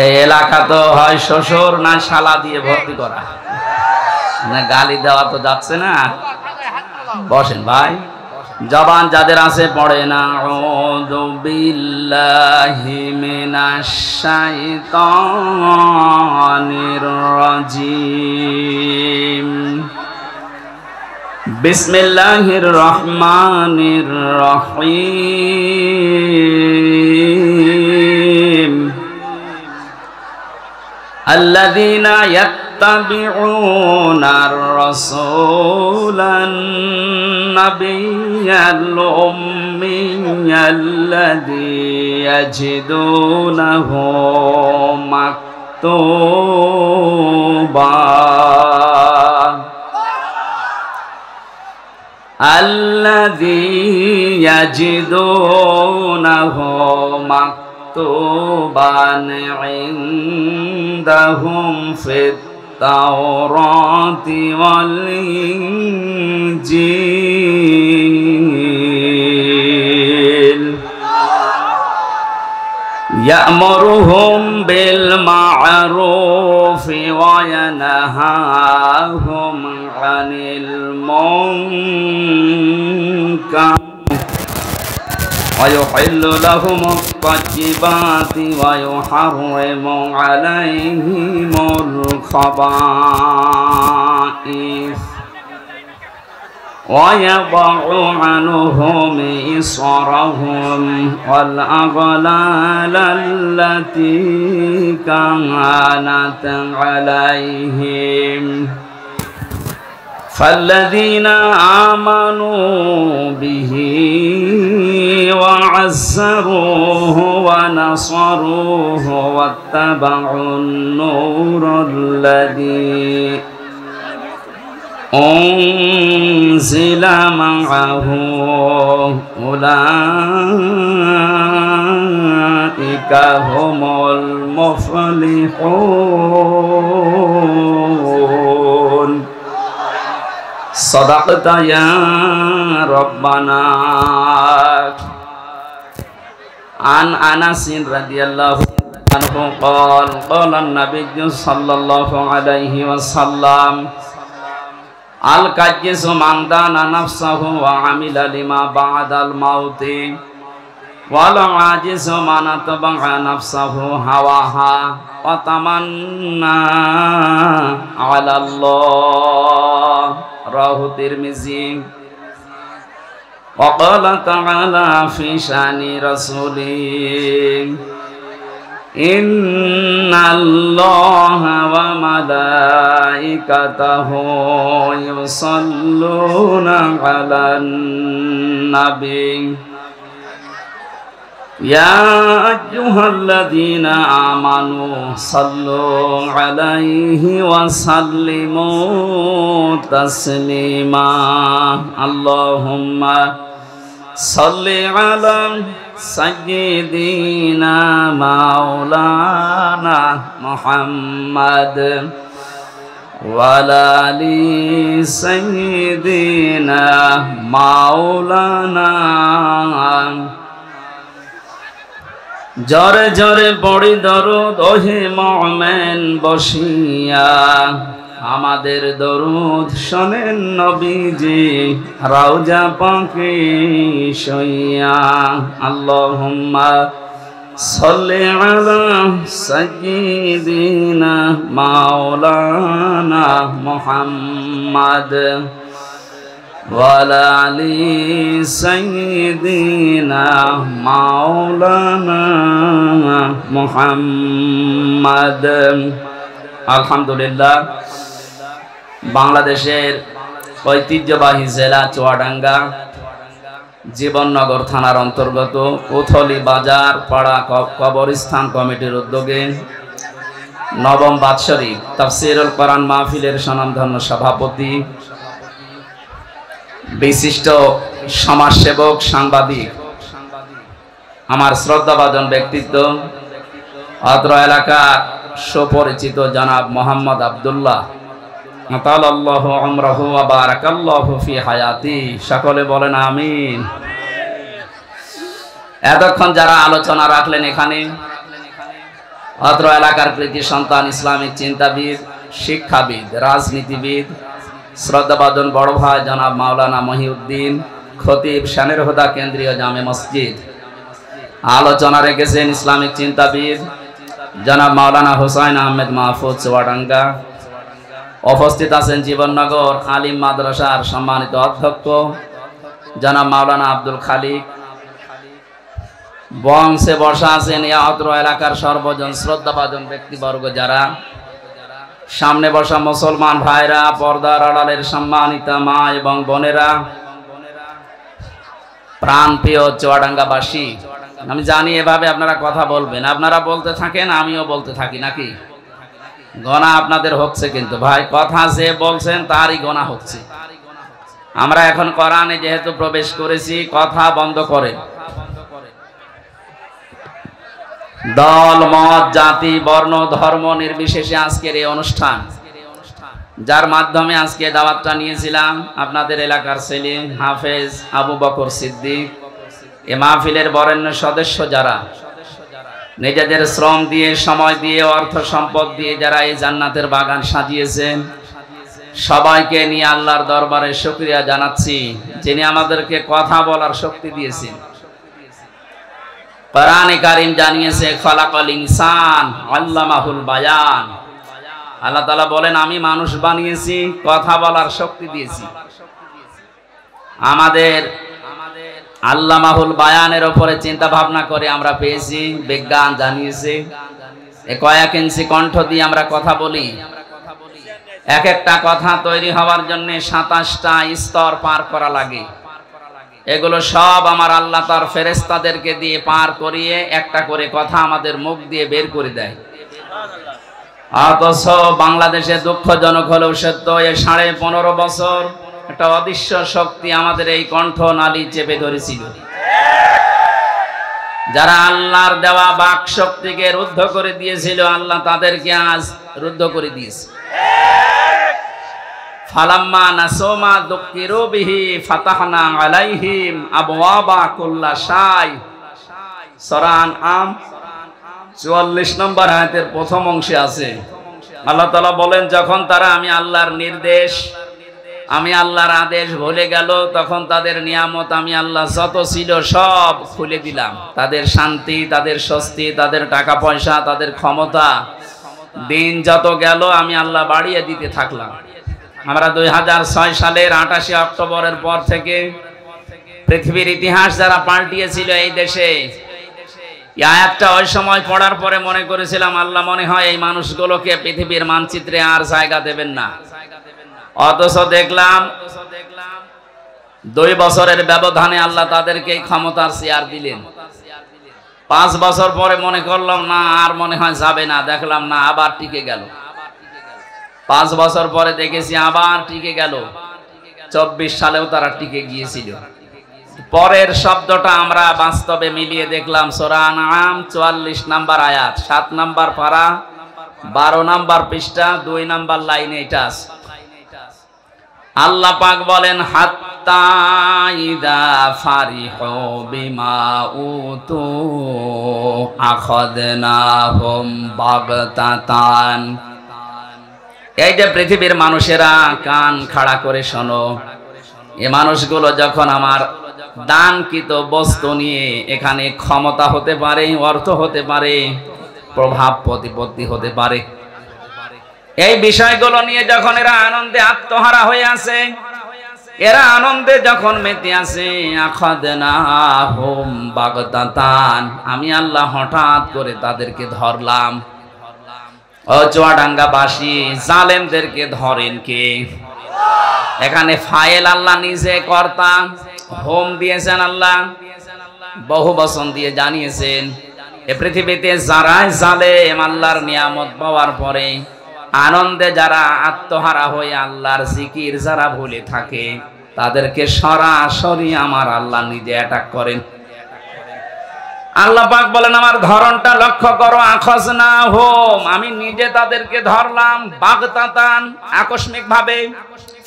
এই এলাকা তো হয় শ্বশুর না শালা দিয়ে ভর্তি করা, না গালি দেওয়া তো যাচ্ছে না। বসেন ভাই, জবান যাদের আছে পড়ে না আউযু বিল্লাহি মিনাশ শাইতানির রাজিম। বিসমিল্লাহির রহমানির রহিম। আল্লাযীনা ইয়াত্তাবিউনার রাসূলান নাবিয়্যাল উম্মিয়াল্লাযী ইয়াজিদুনাহু মাকতুবা الذي يجدونه مكتوبا عندهم في التوراة والإنجيل يأمرهم بالمعروف وينهاهم عن المنكر ويحل لهم الطيبات ويحرم عليهم الخبائث ويضع عنهم إصرهم والأغلال التي كانت عليهم فالذين آمنوا به وعزروه ونصروه واتبعوا النور الذي أنزل معه أولئك هم المفلحون صدقت يا ربنا عن أنس رضي الله عنه قال قال النبي صلى الله عليه وسلم القيس من دان نفسه وعمل لما بعد الموت والعاجز من اتبع نفسه هواها وتمنى على الله رواه الترمذي وقال تعالى في شأن رسوله إن الله وملائكته يصلون على النبي يا أيها الذين آمنوا صلوا عليه وسلموا تسليما اللهم صل على سيدنا مولانا محمد وعلى آل سيدنا مولانا জরে জরে পড়ি দরুদ ওহে মুমিন বসিয়া আমাদের দরুদ শোনেন নবীজি রওজা পাকে শুইয়া আল্লাহুম্মা সাল্লি আলা সাইয়্যিদিনা মাওলানা মুহাম্মদ وعلى آل سيدنا مولانا محمد আলহামদুলিল্লাহ। বাংলাদেশের ঐতিহ্যবাহী জেলা চুয়াডাঙ্গা জীবননগর থানার অন্তর্গত উথলি বাজার পাড়া কবরস্থান কমিটির উদ্যোগে নবম বাৎসরিক তাফসীরুল কোরআন মাহফিলের স্বনামধন্য সভাপতি বিশিষ্ট সমাজসেবক সাংবাদিক আমার শ্রদ্ধাভাজন ব্যক্তিত্ব অত্র এলাকার সুপরিচিত জনাব মোহাম্মদ আব্দুল্লাহ আতালাল্লাহু উমরাহু ওয়া বারাকাল্লাহু ফি হায়াতি সকলে বলেন আমিন। এতক্ষণ যারা আলোচনা রাখলেন এখানে অত্র এলাকার কৃতি সন্তান, ইসলামিক চিন্তাবিদ, শিক্ষাবিদ, রাজনীতিবিদ, শ্রদ্ধাভাজন বড় ভাই জনাব মাওলানা মহিউদ্দিন খতিব, শানের হুদা কেন্দ্রীয় জামে মসজিদ। আলোচনা রেখেছেন ইসলামিক চিন্তাবিদ জনাব মাওলানা হুসাইন আহমেদ মাহফুজ চুয়াডাঙ্গা। উপস্থিত আছেন জীবননগর আলিম মাদ্রাসার সম্মানিত অধ্যক্ষ জনাব মাওলানা আব্দুল খালিক। বংশে বসা আছেন অত্র এলাকার সর্বজন শ্রদ্ধাভাজন ব্যক্তিবর্গ যারা। সামনে বসা মুসলমান ভাইরা, পর্দার আড়ালের সম্মানিতা মা এবং বোনেরা, প্রাণপ্রিয় চুয়াডাঙ্গাবাসী। আমি জানি এভাবে আপনারা কথা বলবেন, আপনারা বলতে থাকেন, আমিও বলতে থাকি নাকি? গণা আপনাদের হচ্ছে, কিন্তু ভাই কথা যে বলছেন তারই গণা হচ্ছে। আমরা এখন কোরআনে যেহেতু প্রবেশ করেছি, কথা বন্ধ করে দল মত জাতি বর্ণ ধর্ম নির্বিশেষে আজকের এই অনুষ্ঠান, যার মাধ্যমে আজকে দাওয়াতটা নিয়েছিলাম আপনাদের এলাকার ছেলে হাফেজ আবু বকর সিদ্দিক, এ মাহফিলের বরেণ্য সদস্য যারা নিজেদের শ্রম দিয়ে, সময় দিয়ে, অর্থ সম্পদ দিয়ে যারা এই জান্নাতের বাগান সাজিয়েছেন, সবাইকে নিয়ে আল্লাহর দরবারে শুকরিয়া জানাচ্ছি, যিনি আমাদেরকে কথা বলার শক্তি দিয়েছেন। কোরআনে কারীম জানিয়েছে খলাকাল ইনসান আল্লামাহুল বায়ান। আল্লাহ তাআলা বলেন আমি মানুষ বানিয়েছি, কথা বলার শক্তি দিয়েছি। আমাদের আল্লামাহুল বায়ানের উপরে চিন্তা ভাবনা করে আমরা পেয়েছি, বিজ্ঞান জানিয়েছে কয়েক ইঞ্চি কণ্ঠ দিয়ে আমরা কথা বলি। এক একটা কথা তৈরি হওয়ার জন্য 27টা স্তর পার করা লাগে। এগুলো সব আমার আল্লাহ তার ফেরেশতাদেরকে দিয়ে পার করিয়ে একটা করে কথা আমাদের মুখ দিয়ে বের করে দেয়। অথচ বাংলাদেশে দুঃখজনক হলেও সত্য, এ 15.5 বছর একটা অদৃশ্য শক্তি আমাদের এই কণ্ঠ নালী চেপে ধরেছিল। যারা আল্লাহর দেওয়া বাক শক্তিকে রুদ্ধ করে দিয়েছিল, আল্লাহ তাদেরকে আজ রুদ্ধ করে দিয়েছে। ফালাম্মা নাসুমা যুকিরু বিহি ফাতাহনা আলাইহিম আবওয়াবা কুল্লা শাই। সূরা আনআম 44 নম্বর আয়াতের প্রথম অংশে আছে আল্লাহ তাআলা বলেন, যখন তারা আমি আল্লাহর নির্দেশ, আমি আল্লাহর আদেশ ভুলে গেল, তখন তাদের নিয়ামত আমি আল্লাহ যত ছিল সব খুলে দিলাম। তাদের শান্তি, তাদের স্বস্তি, তাদের টাকা পয়সা, তাদের ক্ষমতা, দিন যত গেল আমি আল্লাহ বাড়িয়ে দিতে থাকলাম। আমরা 2006 সালের 28 অক্টোবরের পর থেকে পৃথিবীর ইতিহাস যারা পাল্টিয়েছিল এই দেশে, এই আয়াতটা ওই সময় পড়ার পরে মনে করেছিলাম আল্লাহ মনে হয় এই মানুষগুলোকে পৃথিবীর মানচিত্রে আর জায়গা দেবেন না। অথচ দেখলাম 2 বছরের ব্যবধানে আল্লাহ তাদেরকে ক্ষমতার চেয়ার দিলেন। 5 বছর পরে মনে করলাম না, আর মনে হয় যাবে না, দেখলাম না, আবার টিকে গেল। 5 বছর পরে দেখেছি আবার টিকে গেল। 24 সালেও তারা টিকে গিয়েছিল। পরের শব্দটা আমরা বাস্তবে মিলিয়ে দেখলাম সূরা আনআম 44 নম্বর আয়াত, 7 নম্বর পারা, 12 নম্বর পৃষ্ঠা, 2 নম্বর লাইনে এটা আছে। আল্লাহ পাক বলেন হাত্তা ইদা ফারিহু বিমা উতু আখাযনাহুম বাগতাতান। এই যে পৃথিবীর মানুষেরা কান খাড়া করে শোনো, এই মানুষগুলো যখন আমার দানকৃত বস্তু নিয়ে, এখানে ক্ষমতা হতে পারে, অর্থ হতে পারে, প্রভাব প্রতিপত্তি হতে পারে, এই বিষয়গুলো নিয়ে যখন এরা আনন্দে আত্মহারা হয়ে আছে, এরা আনন্দে যখন মেতে আছে, আখাযনাহুম বাগতাতান, আমি আল্লাহ হঠাৎ করে তাদেরকে ধরলাম। ও চুয়াডাঙ্গাবাসী, জালেমদেরকে ধরেন কে? এখানে ফাইল আল্লাহ নিজে কর্তা, হোম দিয়েছেন আল্লাহ, বহু বচন দিয়ে জানিয়েছেন এ পৃথিবীতে যারাই জালেম, আল্লাহর নিয়ামত পাওয়ার পরে আনন্দে যারা আত্মহারা হয়ে আল্লাহর জিকির যারা ভুলে থাকে, তাদেরকে সরাসরি আমার আল্লাহ নিজে অ্যাটাক করেন। আল্লাহ পাক বলেন আমার ধরনটা লক্ষ্য করো, আখাযনাহুম, আমি নিজে তাদেরকে ধরলাম, বাগতাতান, আকস্মিক ভাবে,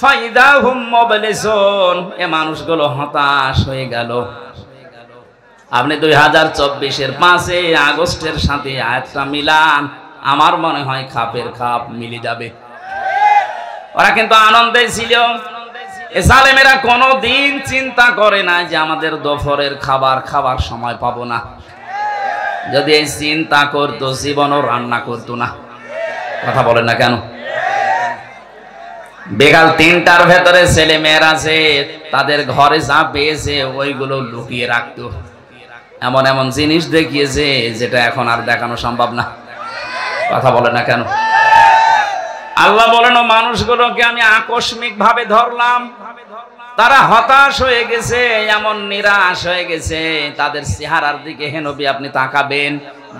ফাইদাহুম মুবলিসুন, এ মানুষগুলো হতাশ হয়ে গেল। আপনি 2024-এর 5 আগস্টের সাথে আয়াতটা মিলান, আমার মনে হয় খাপের খাপ মিলে যাবে। ওরা কিন্তু আনন্দে ছিল। জালেমেরা কোনোদিন চিন্তা করে না যে আমাদের দুপুরের খাবার খাবার সময় পাবো না। যদি এই চিন্তা করতো জীবনও রান্না করতো না। কথা বলেন না কেন? বিকাল 3টার ভেতরে ছেলে মেয়েরা আছে, তাদের ঘরে যা পেয়েছে ওইগুলো লুকিয়ে রাখতো। এমন এমন জিনিস দেখিয়েছে যেটা এখন আর দেখানো সম্ভব না। কথা বলেন না কেন? আল্লাহ বলেন, মানুষগুলোকে আমি আকস্মিক ভাবে ধরলাম, তারা হতাশ হয়ে গেছে, এমন নিরাশ হয়ে গেছে। তাদের চেহারার দিকে হে নবী আপনি তাকাবেন,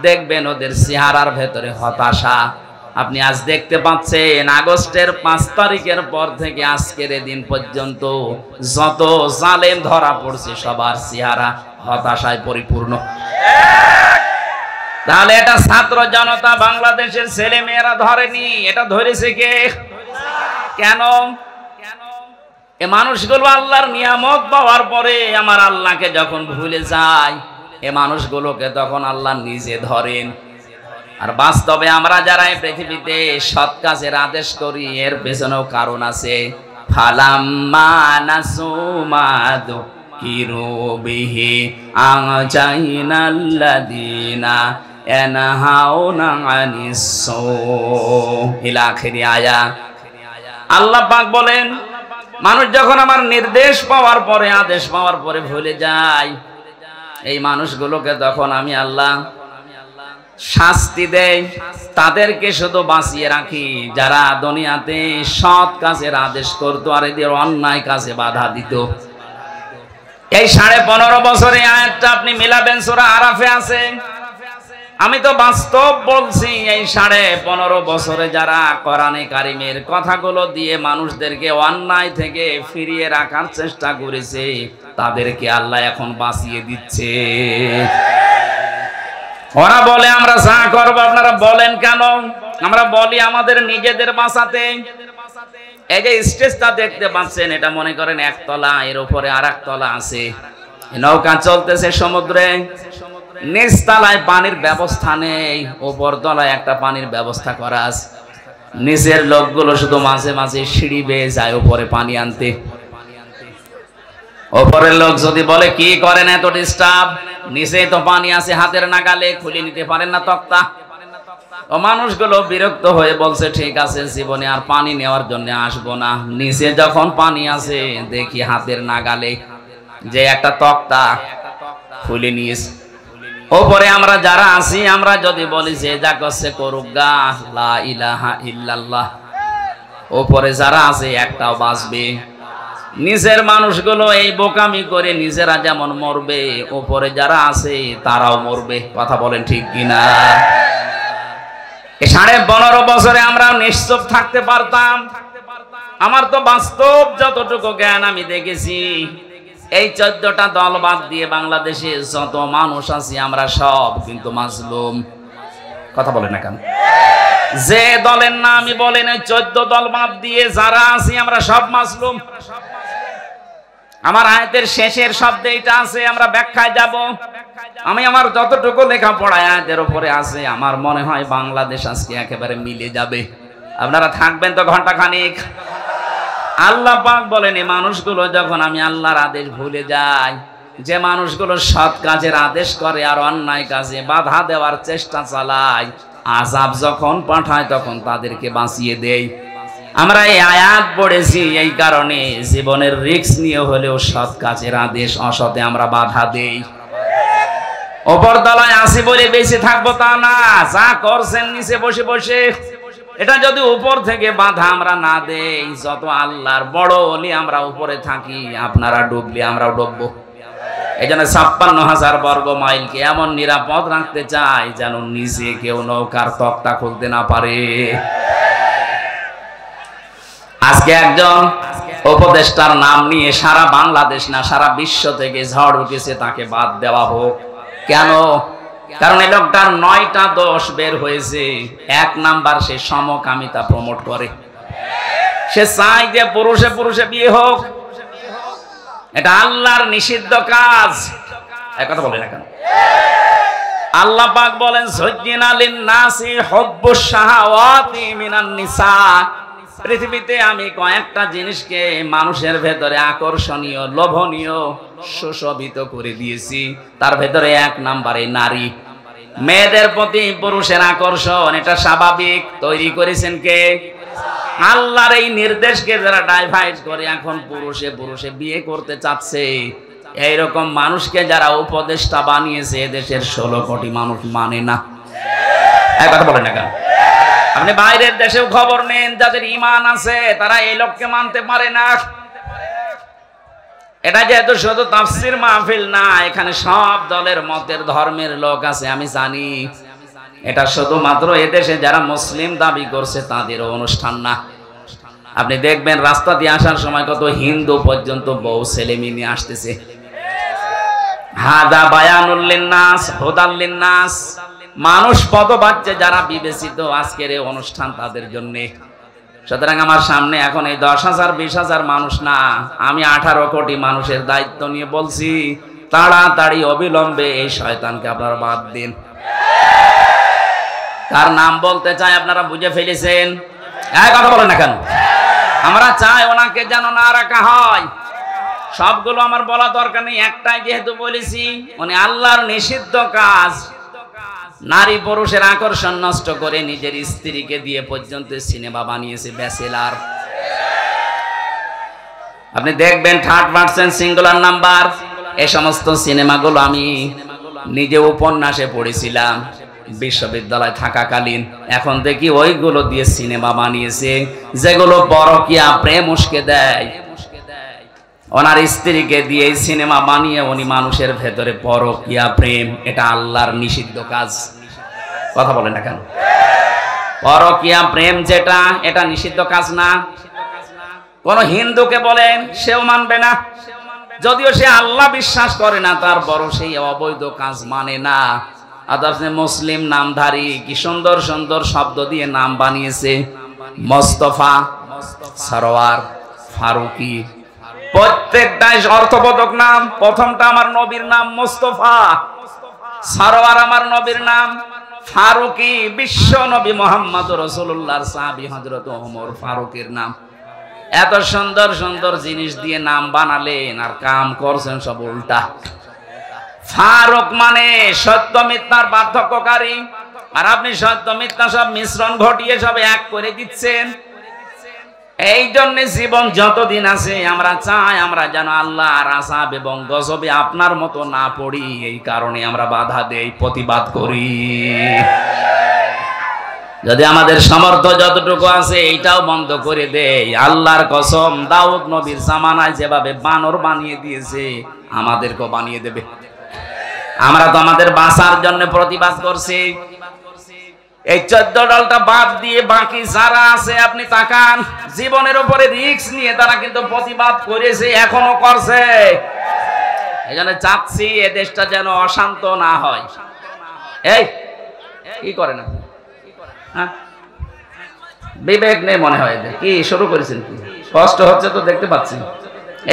দেখবেন ওদের চেহারার ভেতরে হতাশা। আপনি আজ দেখতে পাচ্ছেন আগস্টের 5 তারিখের পর থেকে আজকের দিন পর্যন্ত যত জালেম ধরা পড়ছে সবার চেহারা হতাশায় পরিপূর্ণ। তাহলে এটা ছাত্র জনতা বাংলাদেশের ছেলে মেয়েরা ধরেনি, এটা ধরেছে কে? কেন? এ মানুষগুলো আল্লাহর নিয়ামত পাওয়ার পরে আমার আল্লাহকে যখন ভুলে যায়, এ মানুষগুলোকে তখন আল্লাহ নিজে ধরেন। আর বাস্তবে আমরা যারা এই পৃথিবীতে সৎ কাজের আদেশ করি, এর পেছনেও কারণ আছে। ফালাম্মা নাসু মা যুকিরু বিহি আনজাইনাল্লাযীনা ইয়ানহাউনা আনিস সূ ইলা আখিরি আয়াত। আল্লাহ পাক বলেন, মানুষ যখন আমার নির্দেশ পাওয়ার পরে, আদেশ পাওয়ার পরে ভুলে যায়, এই মানুষগুলোকে তখন আমি আল্লাহ শাস্তি দেই। তাদেরকে শুধু বাঁচিয়ে রাখি যারা দুনিয়াতে সৎ কাজের আদেশ করতো আর এদের অন্যায় কাজে বাধা দিত। এই 15.5 বছরে আয়াতটা আপনি মিলাবেন, সূরা আরাফে আছে। আমি তো বাস্তব বলছি, এই 15.5 বছরে যারা কোরআনে কারিমের কথাগুলো দিয়ে মানুষদেরকে অন্যায় থেকে ফিরিয়ে রাখার চেষ্টা করেছে, তাদেরকে আল্লাহ এখন বাঁচিয়ে দিচ্ছে। ওরা বলে আমরা যা করবো, আপনারা বলেন কেন? আমরা বলি আমাদের নিজেদের বাঁচাতে। এই যে স্টেজটা দেখতে পাচ্ছেন, এটা মনে করেন একতলা, এর উপরে আর একতলা আছে। নৌকা চলতেছে সমুদ্রে, নিচ তলায় পানির ব্যবস্থা নেই, উপর তলায় একটা পানির ব্যবস্থা করা আছে। নিচের লোকগুলো শুধু মাঝে মাঝে সিঁড়ি বেয়ে যায় উপরে পানি আনতে। উপরের লোক যদি বলে কি করেন এত ডিস্টার্ব, নিচে তো পানি আছে হাতের নাগালে, খুলে নিতে পারেন না তক্তা। ও মানুষগুলো বিরক্ত হয়ে বলছে ঠিক আছে, জীবনে আর পানি নেওয়ার জন্য আসবো না। নিচে যখন পানি আছে দেখি হাতের নাগালে যে একটা তক্তা খুলে নিয়েছে। ওপরে আমরা যারা আছি, আমরা যদি বলি যে যা করছে করুক গা, লা ইলাহা ইল্লাল্লাহ, ওপরে যারা আছে একটাও বাঁচবে। নিচের মানুষগুলো এই বোকামি করে নিজেরা যেমন মরবে, ওপরে যারা আছে তারাও মরবে। কথা বলেন ঠিক কিনা? 15.5 বছরে আমরা নিশ্চুপ থাকতে পারতাম। আমার তো বাস্তব যতটুকু জ্ঞান আমি দেখেছি, এই 14টা দল বাদ দিয়ে বাংলাদেশে যত মানুষ আছে আমরা সব কিন্তু মাজলুম। কথা বলেন না কেন? যে দলের নাম আমি বলেন, 14 দল বাদ দিয়ে যারা আছি আমরা সব মাজলুম। আমার আয়াতের শেষের শব্দে এটা আছে, আমরা ব্যাখ্যায় যাব। আমি আমার যতটুকু লেখাপড়া আয়াতের উপরে আছে, আমার মনে হয় বাংলাদেশ আজকে একেবারে মিলে যাবে। আপনারা থাকবেন তো ঘন্টা খানিক। আল্লাহ পাক বলেন, এই মানুষগুলো যখন আমি আল্লাহর আদেশ ভুলে যাই, যে মানুষগুলো সৎ কাজের আদেশ করে আর অন্যায় কাজে বাধা দেওয়ার চেষ্টা চালায়, আযাব যখন পাঠায় তখন তাদেরকে বাঁচিয়ে দেই। আমরা এই আয়াত পড়েছি এই কারণে, জীবনের রিস্ক নিয়ে হলেও সৎ কাজের আদেশ অসতে আমরা বাধা দেই। ওপর তলায় আসি বলে বেঁচে থাকবো তা না, যা করছেন নিচে বসে বসে, এটা যদি উপর থেকে বাধা আমরা না দেই, যত আল্লাহর বড় ওলি আমরা উপরে থাকি, আপনারা ডুবলে আমরাও ডুববো। এই জন্য 56,000 বর্গ মাইলকে এমন নিরাপদ রাখতে চাই যেন নিচে কেউ নৌকার তক্তা খুলতে না পারে। আজকে একজন উপদেষ্টার নাম নিয়ে সারা বাংলাদেশ না সারা বিশ্ব থেকে ঝড় উঠেছে, তাকে বাদ দেওয়া হোক। কেন? কারণ এই লোকটার 9টা দোষ বের হয়েছে। 1 নাম্বার, সে সমকামিতা প্রমোট করে। সে চায় যে পুরুষে পুরুষে বিয়ে হোক, এটা আল্লাহর নিষিদ্ধ কাজ। এক কথা বলে না কেন? আল্লাহ পাক বলেন যুজ্জিনা লিন-নাসি হুব্বুশ শাহাওয়াতি মিনান নিসা। পৃথিবীতে আমি কয়েকটা জিনিসকে মানুষের ভেতরে আকর্ষণীয়, লোভনীয়, সুশোভিত করে দিয়েছি। তার ভেতরে এক নম্বরে নারী। মেয়েদের প্রতি পুরুষের আকর্ষণ, এটা স্বাভাবিক। তৈরি করেছেন কে? আল্লাহর এই নির্দেশকে যারা ডাইভার্ট করে এখন পুরুষে পুরুষে বিয়ে করতে চাচ্ছে, এইরকম মানুষকে যারা উপদেষ্টা বানিয়েছে এদেশের 16 কোটি মানুষ মানে না। এক কথা বলেন না কেন? আপনি বাইরের দেশেও খবর নেন, যাদের ঈমান আছে তারা এই লোককে মানতে পারে না। এটা যেহেতু শুধু তাফসীর মাহফিল না, এখানে সব দলের মতের ধর্মের লোক আছে, আমি জানি। এটা শুধুমাত্র এদেশে যারা মুসলিম দাবি করছে তাদের অনুষ্ঠান না। আপনি দেখবেন রাস্তা দিয়ে আসার সময় কত হিন্দু পর্যন্ত বউ ছেলে মেয়ে নিয়ে আসতেছে। হাদা বায়ানুল লিন্নাস হুদাল লিন্নাস। মানুষ পদবাচ্চে যারা বিবেচিত, আজকের এই অনুষ্ঠান তাদের জন্য। সুতরাং আমার সামনে এখন এই 10,000 20,000 মানুষ না, আমি 18 কোটি মানুষের দায়িত্ব নিয়ে বলছি, তাড়াতাড়ি অবিলম্বে এই শয়তানকে আপনারা বাদ দিন। তার নাম বলতে চাই, আপনারা বুঝে ফেলেছেন। এক কথা বলেন না কেন? আমরা চাই ওনাকে যেন না রাখা হয়। সবগুলো আমার বলা দরকার নেই, একটাই যেহেতু বলেছি, উনি আল্লাহর নিষিদ্ধ কাজ, নারী পুরুষের আকর্ষণ নষ্ট করে নিজের স্ত্রীকে দিয়ে পর্যন্ত সিনেমা বানিয়েছে ব্যাচেলার। আপনি দেখবেন 3rd-person সিঙ্গুলার নাম্বার, এই সমস্ত সিনেমাগুলো আমি নিজে উপন্যাসে পড়েছিলাম বিশ্ববিদ্যালয় থাকাকালীন। এখন দেখি ওইগুলো দিয়ে সিনেমা বানিয়েছে যেগুলো পরকীয়া প্রেম উস্কে দেয়। ওনার স্ত্রীকে দিয়ে সিনেমা বানিয়ে উনি মানুষের ভেতরে পরকীয়া প্রেম, এটা আল্লাহর নিষিদ্ধ কাজ। কথা বলেন না কেন? পরকীয়া প্রেম যেটা, এটা নিষিদ্ধ কাজ না। কোন হিন্দুকে বলেন, সেও মানবে না। যদিও সে আল্লাহ বিশ্বাস করে না, তারপরও সেই অবৈধ কাজ মানে না। আদার্স মুসলিম নামধারী কি সুন্দর সুন্দর শব্দ দিয়ে নাম বানিয়েছে, মোস্তফা, সরওয়ার, ফারুকি, প্রত্যেকটাই অর্থবোধক নাম। প্রথমটা আমার নবীর নাম মোস্তফা, সরওয়ার আমার নবীর নাম, ফারুকি বিশ্ব নবী মুহাম্মদ রাসূলুল্লাহর সাহাবী হযরত ওমর ফারুকের নাম। এত সুন্দর সুন্দর জিনিস দিয়ে নাম বানালেন আর কাম করছেন সব উল্টা। ফারুক মানে সত্য মিথ্যার পার্থক্যকারী, আর আপনি সত্য মিথ্যা সব মিশ্রণ ঘটিয়ে সব এক করে দিচ্ছেন। এই জন্য জীবন যতদিন আছে আমরা চাই আমরা যেন আল্লাহর আযাব এবং গজবে আপনার মতো না পড়ি। এই কারণে আমরা বাধা দেই, প্রতিবাদ করি। যদি আমাদের সামর্থ্য যতটুকু আছে এইটাও বন্ধ করে দেই, আল্লাহর কসম দাউদ নবীর জামানায় যেভাবে বানর বানিয়ে দিয়েছে আমাদেরকেও বানিয়ে দেবে। আমরা তো আমাদের বাঁচার জন্য প্রতিবাদ করছি। এই 14 দলটা বাদ দিয়ে বাকি যারা আছে আপনি তাকান, জীবনের উপরে রিস্ক নিয়ে তারা কিন্তু প্রতিবাদ করেছে, এখনো করছে। এই জন্য চাচ্ছি এ দেশটা যেন অশান্ত না হয়। এই কি করেন আপনি? হ্যাঁ, বিবেক নেই মনে হয়। কি শুরু করেছেন? কি কষ্ট হচ্ছে তো দেখতে পাচ্ছি।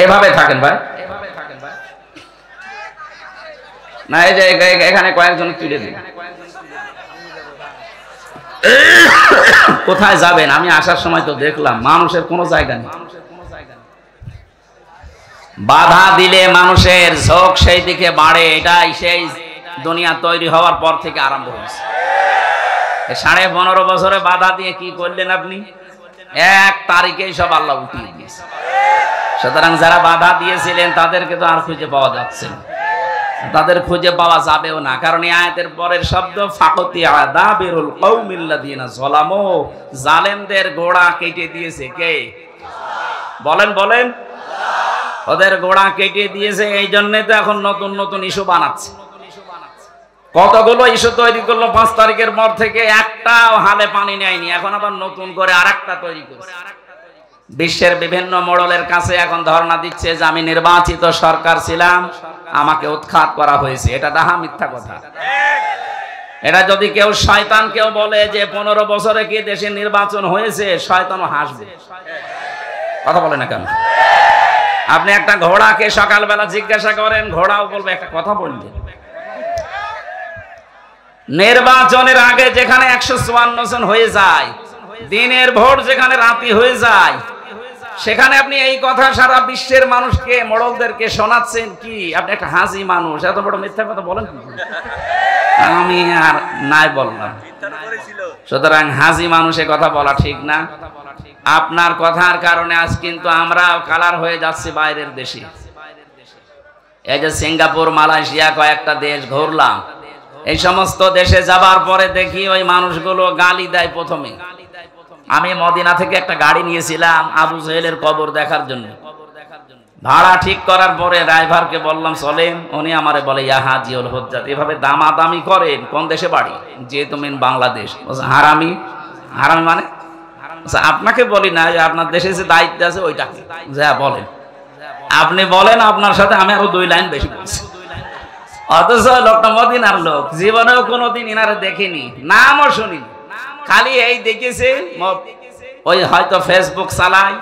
এইভাবে থাকেন ভাই, না এই যে এখানে কয়েকজন তুলে দিন। কোথায় যাবেন? আমি আসার সময় তো দেখলাম মানুষের কোনো জায়গা নেই। বাধা দিলে মানুষের ঝোঁক সেই দিকে বাড়ে। এটাই সেই দুনিয়া তৈরি হওয়ার পর থেকে আরম্ভ হয়েছে। 15.5 বছরে বাধা দিয়ে কি করলেন আপনি? 1 তারিখেই সব আল্লাহ উঠিয়ে দিয়েছে। সুতরাং যারা বাধা দিয়েছিলেন তাদেরকে তো আর খুঁজে পাওয়া যাচ্ছে না, তাদের খুঁজে পাওয়া যাবেও না। কারণ এই আয়াতের পরের শব্দ ফাকতি আদাবিরুল কওমিল্লাযিনা যালামু, জালেমদের গোড়া কেটে দিয়েছে কে? বলেন বলেন। ওদের গোড়া কেটে দিয়েছে। এই জন্য তো এখন নতুন নতুন ইস্যু বানাচ্ছে। কতগুলো ইস্যু তৈরি করলো 5 তারিখের পর থেকে, একটাও হালে পানি নেয়নি। এখন আবার নতুন করে আরেকটা তৈরি করছে। বিশ্বের বিভিন্ন মডেলের কাছে এখন ধর্ণা দিচ্ছে যে আমি নির্বাচিত সরকার ছিলাম, আমাকে উৎখাত করা হয়েছে। এটা ডাহা মিথ্যা কথা। এটা যদি কেউ শয়তান কেউ বলে যে 15 বছরে কি দেশে নির্বাচন হয়েছে, শয়তানও হাসবে। কথা বলে না কেন? আপনি একটা ঘোড়াকে সকালবেলা জিজ্ঞাসা করেন, ঘোড়াও বলবে একটা কথা বলবে। নির্বাচনের আগে যেখানে 154 জন হয়ে যায়, দিনের ভোট যেখানে রাতি হয়ে যায়, সেখানে আপনি এই কথা সারা বিশ্বের মানুষকে, মোড়লদেরকে শোনাচ্ছেন কি? আপনি একটা হাসি মানুষ, এত বড় মিথ্যা কথা বলেন? আমি আর নাই বললাম। সুতরাং হাসি মানুষের কথা বলা ঠিক না। আপনার কথার কারণে আজ কিন্তু আমরা কালার হয়ে যাচ্ছি বাইরের দেশে। এই যে সিঙ্গাপুর, মালয়েশিয়া, কয়েকটা দেশ ঘুরলাম, এই সমস্ত দেশে যাবার পরে দেখি ওই মানুষগুলো গালি দেয় প্রথমে। আমি মদিনা থেকে একটা গাড়ি নিয়েছিলাম আবু জেহেলের কবর দেখার জন্য। ভাড়া ঠিক করার পরে ড্রাইভারকে বললাম চলেন, উনি আমারে বলে ইয়া হাজিউল হুজ্জাত। এভাবে দামাদামি করেন, কোন দেশে বাড়ি? যে তুমি বাংলাদেশ। হারামি। হারামি মানে আপনাকে বলি না, আপনার দেশে যে দায়িত্ব আছে ওইটা যা বলেন। আপনি বলেন, আপনার সাথে আমি আরো 2 লাইন বেশি বলছি। অথচ লোকটা মদিনার লোক, জীবনেও কোনোদিন ইনারে দেখিনি, নামও শুনিনি। খালি এই দেখেছে, ওই হয়তো ফেসবুক চালায়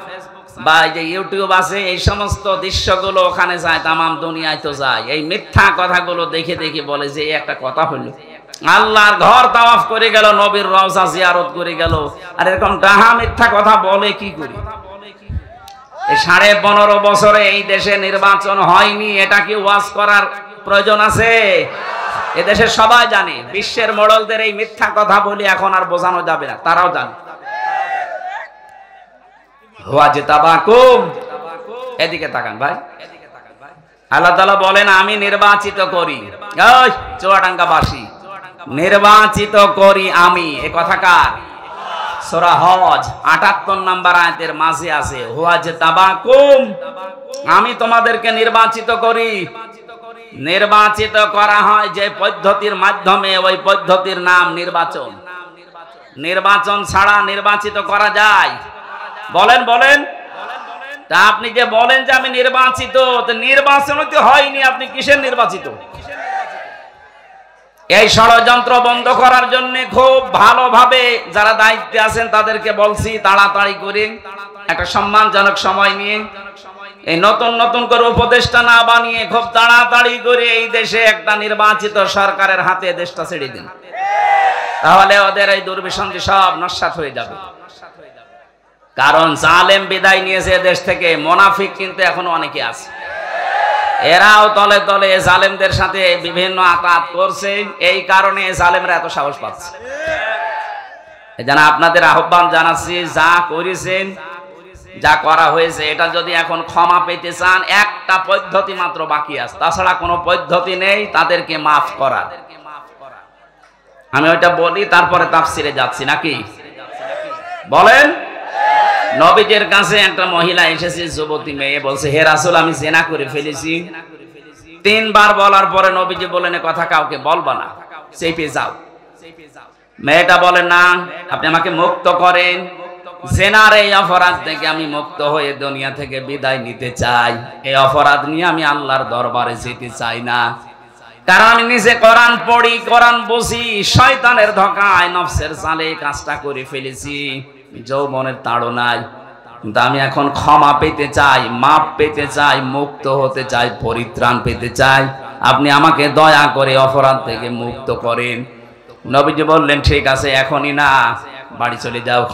বা এই যে ইউটিউব আছে, এই সমস্ত দৃশ্যগুলো ওখানে যায়, তামাম দুনিয়ায় তো যায়। এই মিথ্যা কথাগুলো দেখে দেখে বলে যে একটা কথা হলো, আল্লাহর ঘর তাওয়াফ করে গেল, নবীর রওজা জিয়ারত করে গেল, আর এরকম ডাহা মিথ্যা কথা বলে কি করে? এই 15.5 বছরে এই দেশে নির্বাচন হয়নি, এটা কি ওয়াজ করার প্রয়োজন আছে? এদেশের সবাই জানে। বিশ্বের মোড়লদের এই মিথ্যা কথা বলি এখন আর বোঝানো যাবে না, তারাও জানে। এদিকে তাকান ভাই। আল্লাহ তাআলা বলেন আমি নির্বাচিত করি, চুয়াডাঙ্গাবাসী নির্বাচিত করি আমি। এ কথা কার? সূরা হজ 78 নম্বর আয়াতের মাঝে আছে, হুয়াজতাবাকুম, আমি তোমাদেরকে নির্বাচিত করি। নির্বাচিত করা হয় যে পদ্ধতির মাধ্যমে, ওই পদ্ধতির নাম নির্বাচন। নির্বাচন ছাড়া নির্বাচিত করা যায়? বলেন বলেন। তা আপনি যে বলেন যে আমি নির্বাচিত, তো নির্বাচন তো হয়নি, আপনি কিসের নির্বাচিত? এই ষড়যন্ত্র বন্ধ করার জন্য খুব ভালোভাবে যারা দায়িত্বে আছেন তাদেরকে বলছি, তাড়াতাড়ি করে একটা সম্মানজনক সময় নিয়ে, এই নতুন নতুন করে উপদেষ্টা না বানিয়ে খুব তাড়াতাড়ি করে এই দেশে একটা নির্বাচিত সরকারের হাতে দেশটা ছেড়ে দিন। তাহলে ওদের এই দুর্বিসন্ধি সব নস্যাৎ হয়ে যাবে। কারণ জালেম বিদায় নিয়েছে দেশ থেকে, মুনাফিক কিন্তু এখনো অনেকে আছে। এরাও তলে তলে জালেমদের সাথে বিভিন্ন আঘাত করছে, এই কারণে জালেমরা এত সাহস পাচ্ছে। এজন্য আপনাদের আহ্বান জানাচ্ছি, যা করেছেন, যা করা হয়েছে, এটা যদি এখন ক্ষমা পেতে চান, একটা পদ্ধতি মাত্র বাকি আছে, তাছাড়া কোনো পদ্ধতি নেই তাদেরকে মাফ করার। আমি ওইটা বলি, তারপরে তাফসিরে যাচ্ছি নাকি বলেন। নবীজির কাছে একটা মহিলা এসেছে, যুবতী মেয়ে, বলছে হে রাসূল আমি জিনা করে ফেলেছি। 3 বার বলার পরে নবীজি বলেন কথা কাউকে বলবা না, চেপে যাও। মেয়েটা বলে না, আপনি আমাকে মুক্ত করেন, জিনার এই অপরাধ থেকে আমি মুক্ত হয়ে দুনিয়া থেকে বিদায় নিতে চাই। এই অপরাধ নিয়ে আমি আল্লাহর দরবারে যেতে চাই না, কারণ আমি নিজে কোরআন পড়ি, কোরআন বুঝি, শয়তানের ধোঁকায় নফসের জালে কাজটা করে ফেলেছি, যৌবনের তাড়নায়। কিন্তু আমি এখন ক্ষমা পেতে চাই, মাপ পেতে চাই, মুক্ত হতে চাই, পরিত্রাণ পেতে চাই। আপনি আমাকে দয়া করে অপরাধ থেকে মুক্ত করেন। নবীজি বললেন ঠিক আছে, এখনই না, বাড়ি চলে যাও।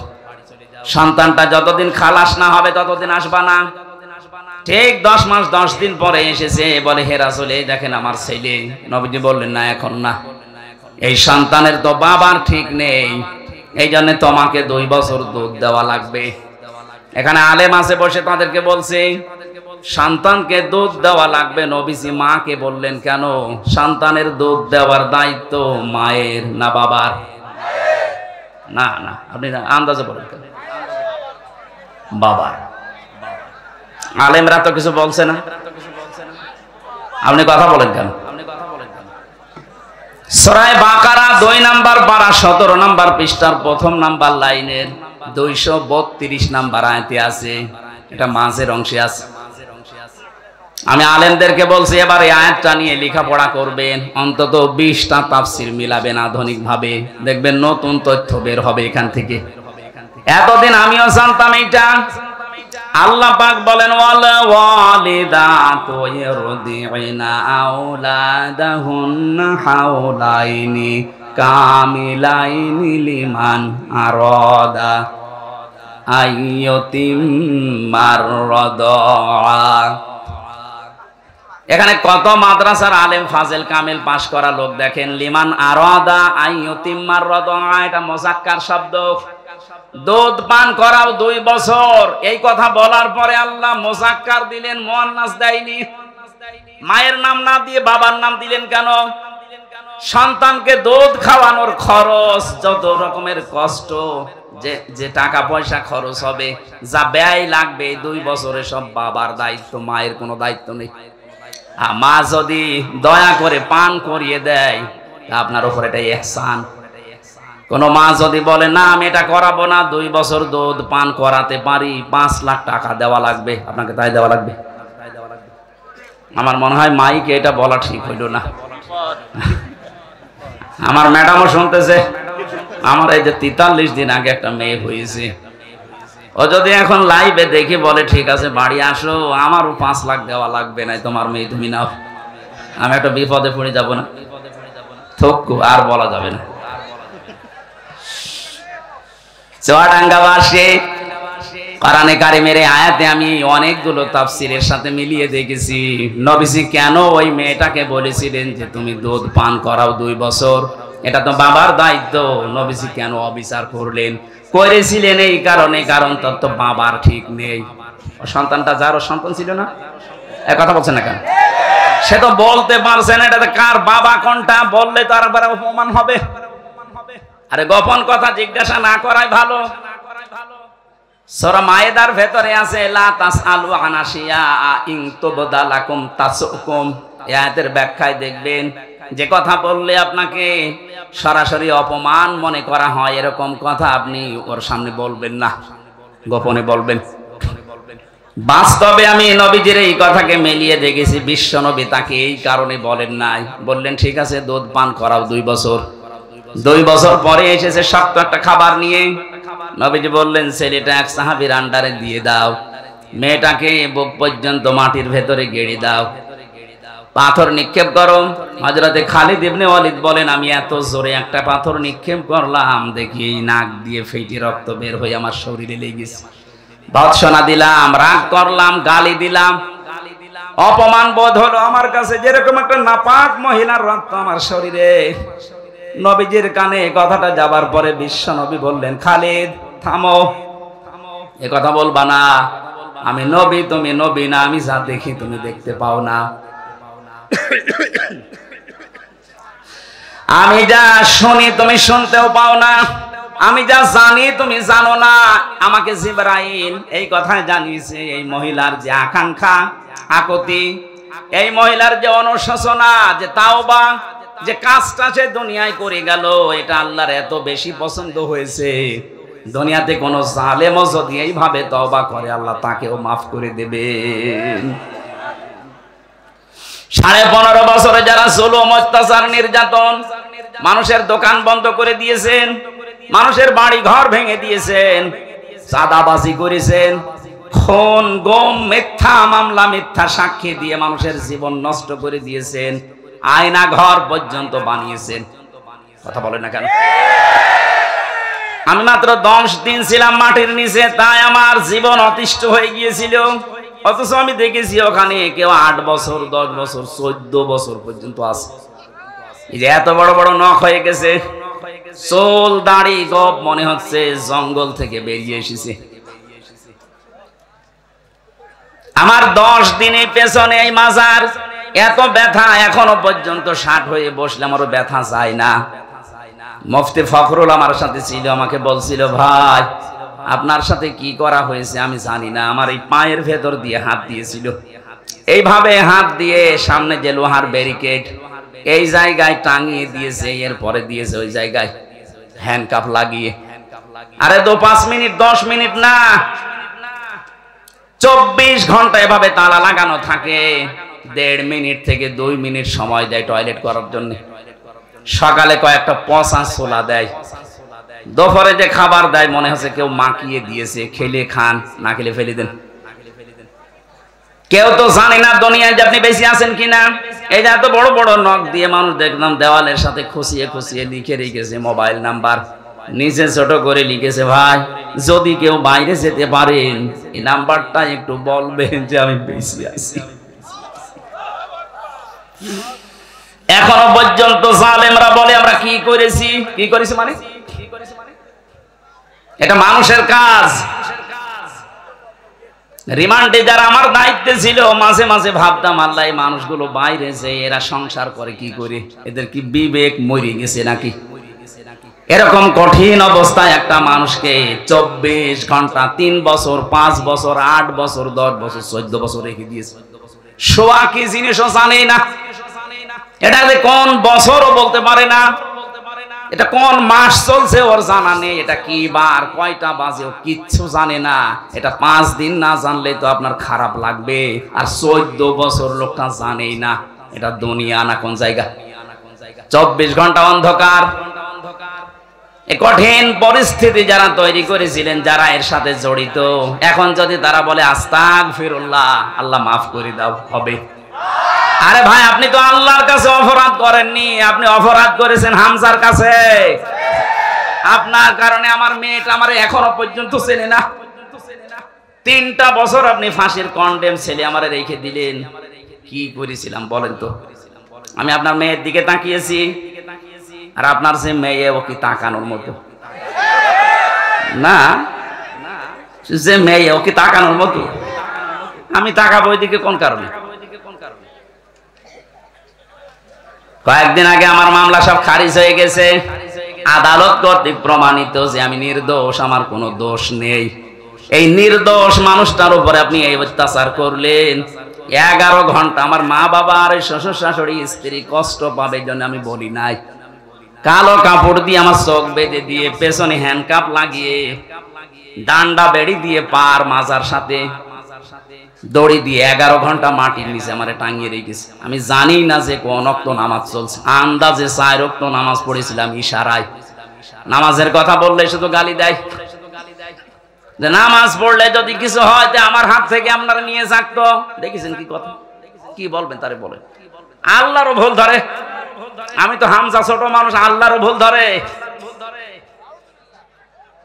সন্তানটা যতদিন খালাস না হবে ততদিন আসবা না। ঠিক 10 মাস 10 দিন পরে এসেছে, বলে হে রাসূল এই দেখেন আমার ছেলে। নবীজি বললেন না, এখন না, এই সন্তানের তো বাবার ঠিক নেই, এই জন্য তোমাকে 2 বছর দুধ দেওয়া লাগবে। এখানে আলেম আছে বসে, তাদেরকে বলছে সন্তানকে দুধ দেওয়া লাগবে। নবীজি মাকে বললেন কেন? সন্তানের দুধ দেওয়ার দায়িত্ব মায়ের না বাবার? না না, আপনি আন্দাজে বলেন কেন? বাবার। আলেমরা তো কিছু বলছে না, আপনি কথা বলেন কেন? সূরা বাকারা 2 নাম্বার পারা 17 নাম্বার পৃষ্ঠার 1ম নাম্বার লাইনের 232 নাম্বার আয়াতে আছে, এটা মাঝের অংশে আছে। আমি আলেমদেরকে বলছি এবার এই আয়াতটা নিয়ে লেখাপড়া করবেন, অন্তত 20টা তাফসীর মিলাবেন আধুনিক ভাবে, দেখবেন নতুন তথ্য বের হবে এখান থেকে। এতদিন আমিও জানতাম এইটা, আল্লাহ পাক বলেন ওয়াল ওয়ালিদাতু ইরদি'না আওলাদাহুন্না হাওলাইনি কামিলাইনি লিমান আরাদা আইয়ুতিম্মার রাদা। এখানে কত মাদ্রাসার আলেম ফাজেল কামিল পাশ করা লোক দেখেন, লিমান আরাদা আইয়ুতিম্মার রাদা, এটা মুযাক্কার শব্দ। দুধ পান করাও 2 বছর, এই কথা বলার পরে আল্লাহ মুযাক্কার দিলেন, মুয়ান্নাস দেয়নি। মায়ের নাম না দিয়ে বাবার নাম দিলেন কেন? সন্তানকে দুধ খাওয়ানোর খরচ, যত রকমের কষ্ট, যে টাকা পয়সা খরচ হবে, যা ব্যয় লাগবে 2 বছরে সব বাবার দায়িত্ব, মায়ের কোনো দায়িত্ব নেই। মা যদি দয়া করে পান করিয়ে দেয় আপনার উপর এটা ইহসান। কোন মা যদি বলে না আমি এটা করাবো না, 2 বছর দুধ পান করাতে পারি, 5 লাখ টাকা দেওয়া লাগবে, আপনাকে তাই দেওয়া লাগবে? আমার মনে হয় মাইকে এটা বলা ঠিক হইল না। আমার ম্যাডামও শুনতেছে। আমার এই যে 43 দিন আগে একটা মেয়ে হয়েছে, ও যদি এখন লাইভে দেখি বলে ঠিক আছে বাড়ি আসো, আমারও 5 লাখ দেওয়া লাগবে, নাই তোমার মেয়ে তুমি নাও, আমি একটা বিপদে পড়ে যাব না? থক্কু, আর বলা যাবে না। চুয়াডাঙ্গাবাসী কোরআনে কারিমের আয়াতে আমি অনেকগুলো তাফসীরের সাথে মিলিয়ে দেখেছি, নবীজি কেন ওই মেয়েটাকে বলেছিলেন যে তুমি দুধ পান করাও 2 বছর, এটা তো বাবার দায়িত্ব, নবীজি কেন অবিচার করলেন? করেছিলেন এই কারণে, কারণ তার তো বাবার ঠিক নেই। সন্তানটা যারও সন্তান ছিল না, এক কথা বলছেন না কেন? সে তো বলতে পারছে না এটা কার বাবা কোনটা, বললে তো আরেকবার অপমান হবে। আরে গোপন কথা জিজ্ঞাসা না করাই ভালো। সূরা মায়েদার ভেতরে আছে লা তাসআলু আনাশিয়া ইন তুবদা লাকুম তাসুকুম। এই আয়াতের ব্যাখ্যায় দেখবেন যে কথা বললে আপনাকে সরাসরি অপমান মনে করা হয়, এরকম কথা আপনি ওর সামনে বলবেন না, গোপনে বলবেন। বাস্তবে আমি নবীজির এই কথাকে মিলিয়ে দেখেছি, বিশ্ব নবী তাকে এই কারণে বলেন নাই, বললেন ঠিক আছে দুধ পান করাও 2 বছর। 2 বছর পরে এসেছে শক্ত একটা খাবার নিয়ে, নবীজি বললেন ছেলেটা এক সাহাবীর আন্ডারে দিয়ে দাও, মেয়েটাকে বুক পর্যন্ত মাটির ভেতরে গেড়ে দাও, পাথর নিক্ষেপ করো। হযরতে খালিদ ইবনে ওয়ালিদ বলেন আমি এত জোরে একটা পাথর নিক্ষেপ করলাম, দেখি নাক দিয়ে ফেটে রক্ত বের হয়ে আমার শরীরে লেগেছে। ভৎসনা দিলাম, রাগ করলাম, গালি দিলাম, অপমান বোধ হলো আমার কাছে, যেরকম একটা নাপাক মহিলার রক্ত আমার শরীরে। নবীজির কানে কথাটা যাবার পরে বিশ্ব নবী বললেন খালিদ থামো, এ কথা বলবা না, আমি নবী তুমি নবী না, আমি যা দেখি তুমি দেখতে পাও না, আমি যা শুনি তুমি শুনতেও পাও না, আমি যা জানি তুমি জানো না। আমাকে জিবরাইল এই কথাই জানিয়েছে এই মহিলার যে আকাঙ্ক্ষা আকুতি, এই মহিলার যে অনুশোচনা, যে তাওবা, যে কাজটা সে দুনিয়ায় করে গেল, এটা আল্লাহর এত বেশি পছন্দ হয়েছে, দুনিয়াতে কোন জালেমও যদি এইভাবে তওবা করে আল্লাহ তাকেও মাফ করে দেবেন। 15.5 বছরে যারা জুলুম অত্যাচার নির্যাতন, মানুষের দোকান বন্ধ করে দিয়েছেন, মানুষের বাড়ি ঘর ভেঙে দিয়েছেন, চাঁদাবাজি করেছেন, খুন গুম মিথ্যা মামলা মিথ্যা সাক্ষী দিয়ে মানুষের জীবন নষ্ট করে দিয়েছেন, আয়না ঘর পর্যন্ত বানিয়েছেন, কথা বলেন না কেন? আমি মাত্র 10 দিন ছিলাম মাটির নিচে, তাই আমার জীবন অতিষ্ঠ হয়ে গিয়েছিল। অথচ আমি দেখেছি ওখানে কেউ 8 বছর 10 বছর 14 বছর পর্যন্ত আছে। এই যে এত বড় বড় নখ হয়ে গেছে, চুল দাড়ি গপ মনে হচ্ছে জঙ্গল থেকে বেরিয়ে এসেছে। আমার 10 দিনের পেছনে এই মাজার এত ব্যথা, এখনো পর্যন্ত 60 হয়ে বসলে আমারও ব্যথা যায় না। মুফতি ফখরুল আমার সাথে ছিল, আমাকে বলছিল ভাই আপনার সাথে কি করা হয়েছে আমি জানি না, আমার এই পায়ের ভেতর দিয়ে হাত দিয়েছিল, এইভাবে হাত দিয়ে সামনে যে লোহার ব্যারিকেড এই জায়গায় টাঙিয়ে দিয়েছে, এরপরে দিয়েছে ওই জায়গায় হ্যান্ডকাফ লাগিয়ে। আরে 5 মিনিট 10 মিনিট না, 24 ঘন্টা এভাবে তালা লাগানো থাকে। 1.5 মিনিট থেকে 2 মিনিট সময় দেয় টয়লেট করার জন্য। সকালে কয়েকটা পচা ছোলা দেয়, দুপুরে যে খাবার দেয় মনে হচ্ছে কেউ মাখিয়ে দিয়েছে, খেলে খান, না খেলে ফেলে দেন। কেউ তো জানে না দুনিয়ায় যে আপনি বেশি আছেন কিনা। এই যে এত বড় বড় নখ দিয়ে মানুষ দেখলাম দেওয়ালের সাথে খুশিয়ে খুশিয়ে লিখে রেখেছে মোবাইল নাম্বার, নিচে ছোট করে লিখেছে, ভাই যদি কেউ বাইরে যেতে পারেন এই নাম্বারটা একটু বলবেন যে আমি বেশি আছি। এখনো পর্যন্ত জালেমরা বলে আমরা কি করেছি, কি করেছি মানে এটা মানুষের কাজ। রিমান্ডে যারা আমার দায়িত্বে ছিল মাঝে মাঝে ভাবতাম আল্লাহ এই মানুষগুলো বাইরে যে এরা সংসার করে কি করে, এদের কি বিবেক মরে গেছে নাকি? এরকম কঠিন অবস্থায় একটা মানুষকে 24 ঘন্টা 3 বছর 5 বছর 8 বছর 10 বছর 14 বছর রেখে দিয়েছে। শোয়া কি জিনিসও জানে না, এটা যে কোন বছরও বলতে পারে না, এটা কোন মাস চলছে ওর জানা নেই, এটা কি বার কয়টা বাজে ও কিচ্ছু জানে না। এটা 5 দিন না জানলে তো আপনার খারাপ লাগবে, আর 14 বছর লোকটা জানেই না এটা দুনিয়া না কোন জায়গা। 24 ঘন্টা অন্ধকার। এই কঠিন পরিস্থিতি যারা তৈরি করেছিলেন, যারা এর সাথে জড়িত, এখন যদি তারা বলে আস্তাগফিরুল্লাহ, আল্লাহ মাফ করে দাও, হবে? আরে ভাই আপনি তো আল্লাহর কাছে অপরাধ করেননি, আপনি অপরাধ করেছেন হামজার কাছে। আপনার কারণে আমার মেয়েটা আমার এখনো পর্যন্ত চেনে না। 3টা বছর আপনি ফাঁসির কন্ডেম ছেলে আমার রেখে দিলেন। কি করেছিলাম বলেন তো? আমি আপনার মেয়ের দিকে তাকিয়েছি, আর আপনার যে মেয়ে ও কি তাকানোর মতো না, যে মেয়ে ও কি তাকানোর মতো? আমি তাকাবো ওইদিকে কোন কারণে? কয়েকদিন আগে আমার মামলা সব খারিজ হয়ে গেছে, আদালত কর্তৃক প্রমাণিত যে আমি নির্দোষ, আমার কোনো দোষ নেই। এই নির্দোষ মানুষটার উপরে আপনি এই অত্যাচার করলেন। 11 ঘন্টা আমার মা বাবা আর শ্বশুর শাশুড়ি স্ত্রী কষ্ট পাবে জন্য আমি বলি নাই। কালো কাপড় দিয়ে আমার চোখ বেঁধে দিয়ে, পেছনে হ্যান্ডকাপ লাগিয়ে, ডান্ডা বেড়ি দিয়ে পার মাজার সাথে দড়ি দিয়ে 11 ঘন্টা মাটির নিচে আমারে টাঙিয়ে রেখেছে। আমি জানি না যে কোন ওয়াক্ত নামাজ চলছে, আন্দাজে 4 ওয়াক্ত নামাজ পড়েছিলাম ইশারায়। নামাজের কথা বললে শুধু গালি দেয়, যে নামাজ পড়লে যদি কিছু হয় তা আমার হাত থেকে আপনারা নিয়ে যাকতো। দেখেছেন কি কথা, কি বলবেন তারে বলেন? আল্লাহরও ভুল ধরে। আমি তো হামজা ছোট মানুষ, আল্লাহরও ভুল ধরে।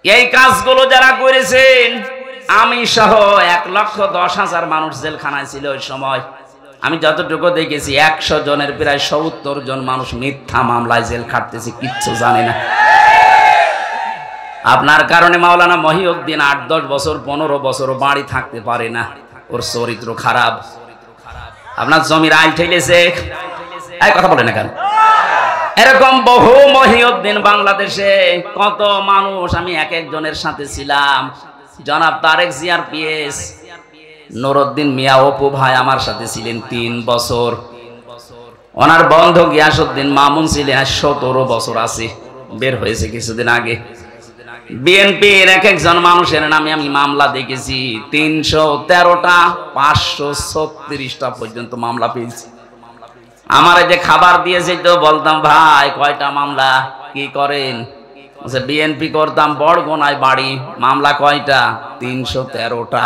এই কাজগুলো যারা করেছেন, আমি সহ 1,10,000 মানুষ জেলখানায় ছিল ওই সময়। আমি যতটুকু দেখেছি 100 জনের প্রায় 70 জন মানুষ মিথ্যা মামলায় জেল খাটতেছে, কিচ্ছু জানে না। আপনার কারণে মাওলানা মহিউদ্দিন 8-10 বছর 15 বছর বাড়ি থাকতে পারে না, ওর চরিত্র খারাপ। আপনার জমির আইল ঠেলেছে, এই কথা বলে না কেন? এরকম বহু মহিউদ্দিন বাংলাদেশে, কত মানুষ। আমি এক একজনের সাথে ছিলাম। জনাব তারেক জিয়ার পিএস নুরউদ্দিন মিয়া অপু ভাই আমার সাথে ছিলেন 3 বছর। ওনার বন্ধু গিয়াসউদ্দিন মামুন ছিলেন 17 বছর আছে, বের হয়েছে কিছুদিন আগে। বিএনপির এক একজন মানুষের নামে আমি মামলা দেখেছি, 313টা 536টা পর্যন্ত মামলা পেয়েছি। আমার যে খাবার দিয়েছে তো বলতাম, ভাই কয়টা মামলা, কি করেন? বিএনপি করতাম, বড়গোনায় বাড়ি, মামলা কয়টা? 313টা।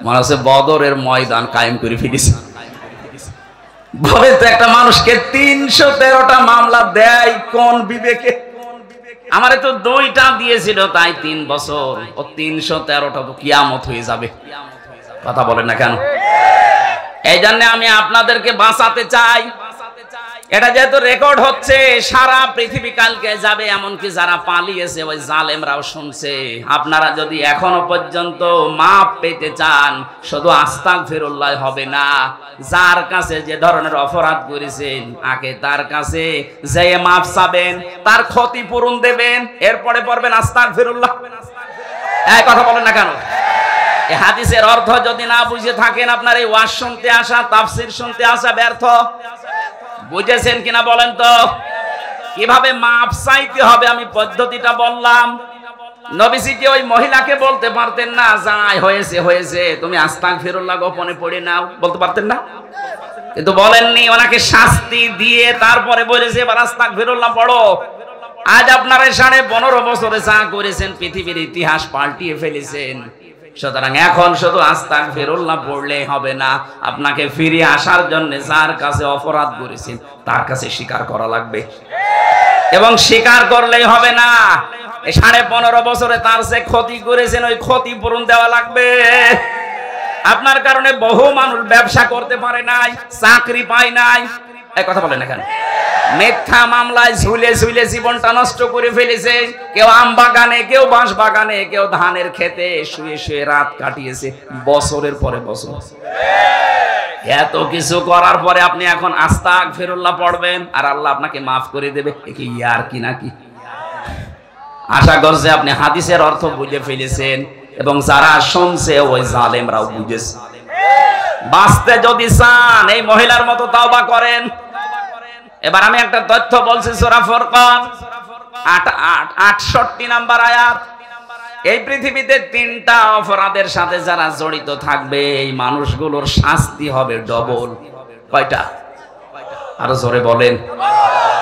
মনে হচ্ছে বদরের ময়দান কায়েম করে ফেলেছে। বলে তো একটা মানুষকে 313টা মামলা দেয় কোন বিবেকে? আমারে তো 2টা দিয়েছিল, তাই 3 বছর। ও 313টা তো কিয়ামত হয়ে যাবে। কথা বলেন না কেন? এই জন্য আমি আপনাদেরকে বাঁচাতে চাই। এটা যেহেতু রেকর্ড হচ্ছে, সারা পৃথিবী কালকে যাবে, এমনকি যারা পালিয়েছে ওই জালেমরাও শুনছে। আপনারা যদি এখনো পর্যন্ত মাপ পেতে চান, শুধু আস্তাগফিরুল্লাহ হবে না, যার কাছে যে ধরনের অপরাধ করেছেন আগে তার কাছে যে মাপ চাবেন, তার ক্ষতিপূরণ দেবেন, এরপরে পড়বেন আস্তাগফিরুল্লাহ। এই কথা বলেন না কেন? এই হাদিসের অর্থ যদি না বুঝে থাকেন, আপনার এই ওয়াজ শুনতে আসা, তাফসীর শুনতে আসা ব্যর্থ। বুঝেছেন কিনা বলেন তো? কিভাবে মাপ চাইতে হবে আমি পদ্ধতিটা বললাম। নবীজি কি ওই মহিলাকে বলতে পারতেন না, যাই হয়েছে হয়েছে, তুমি আস্তাগফিরুল্লাহ গোপনে পড়ে নাও? বলতে পারতেন না? কিন্তু বলেননি, ওনাকে শাস্তি দিয়ে তারপরে বলেছে এবার আস্তাগফিরুল্লাহ পড়ো। আজ আপনারা 15.5 বছরে যা করেছেন, পৃথিবীর ইতিহাস পাল্টিয়ে ফেলেছেন। সুতরাং এখন শুধু আস্তাগফিরুল্লাহ পড়লেই হবে না, আপনাকে ফিরে আসার জন্য যার কাছে অপরাধ করেছেন তার কাছে স্বীকার করা লাগবে। এবং স্বীকার করলেই হবে না, 15.5 বছরে তার যে ক্ষতি করেছেন ওই ক্ষতিপূরণ দেওয়া লাগবে। আপনার কারণে বহু মানুষ ব্যবসা করতে পারে নাই, চাকরি পায় নাই, এই কথা বলেন এখানে। মিথ্যা মামলায় ঝুলে ঝুলে জীবনটা নষ্ট করে ফেলেছে। কেউ আম বাগানে, কেউ বাঁশ বাগানে, কেউ ধানের খেতে শুয়ে শুয়ে রাত কাটিয়েছে বছরের পরে বছর। এত কিছু করার পরে আপনি এখন আস্তাগফিরুল্লাহ পড়বেন আর আল্লাহ আপনাকে মাফ করে দেবে, কি ইয়ার কি নাকি? আশা করছে আপনি হাদিসের অর্থ বুঝে ফেলেছেন এবং যারা শুনছে ওই জালেমরাও বুঝেছে। বাঁচতে যদি চান এই মহিলার মতো তাওবা করেন। এবার আমি একটা তথ্য বলছি, সূরা ফুরকান 68 নাম্বার আয়াত। এই পৃথিবীতে 3টা অপরাধের সাথে যারা জড়িত থাকবে এই মানুষগুলোর শাস্তি হবে ডবল। কয়টা? আরো জোরে বলেন।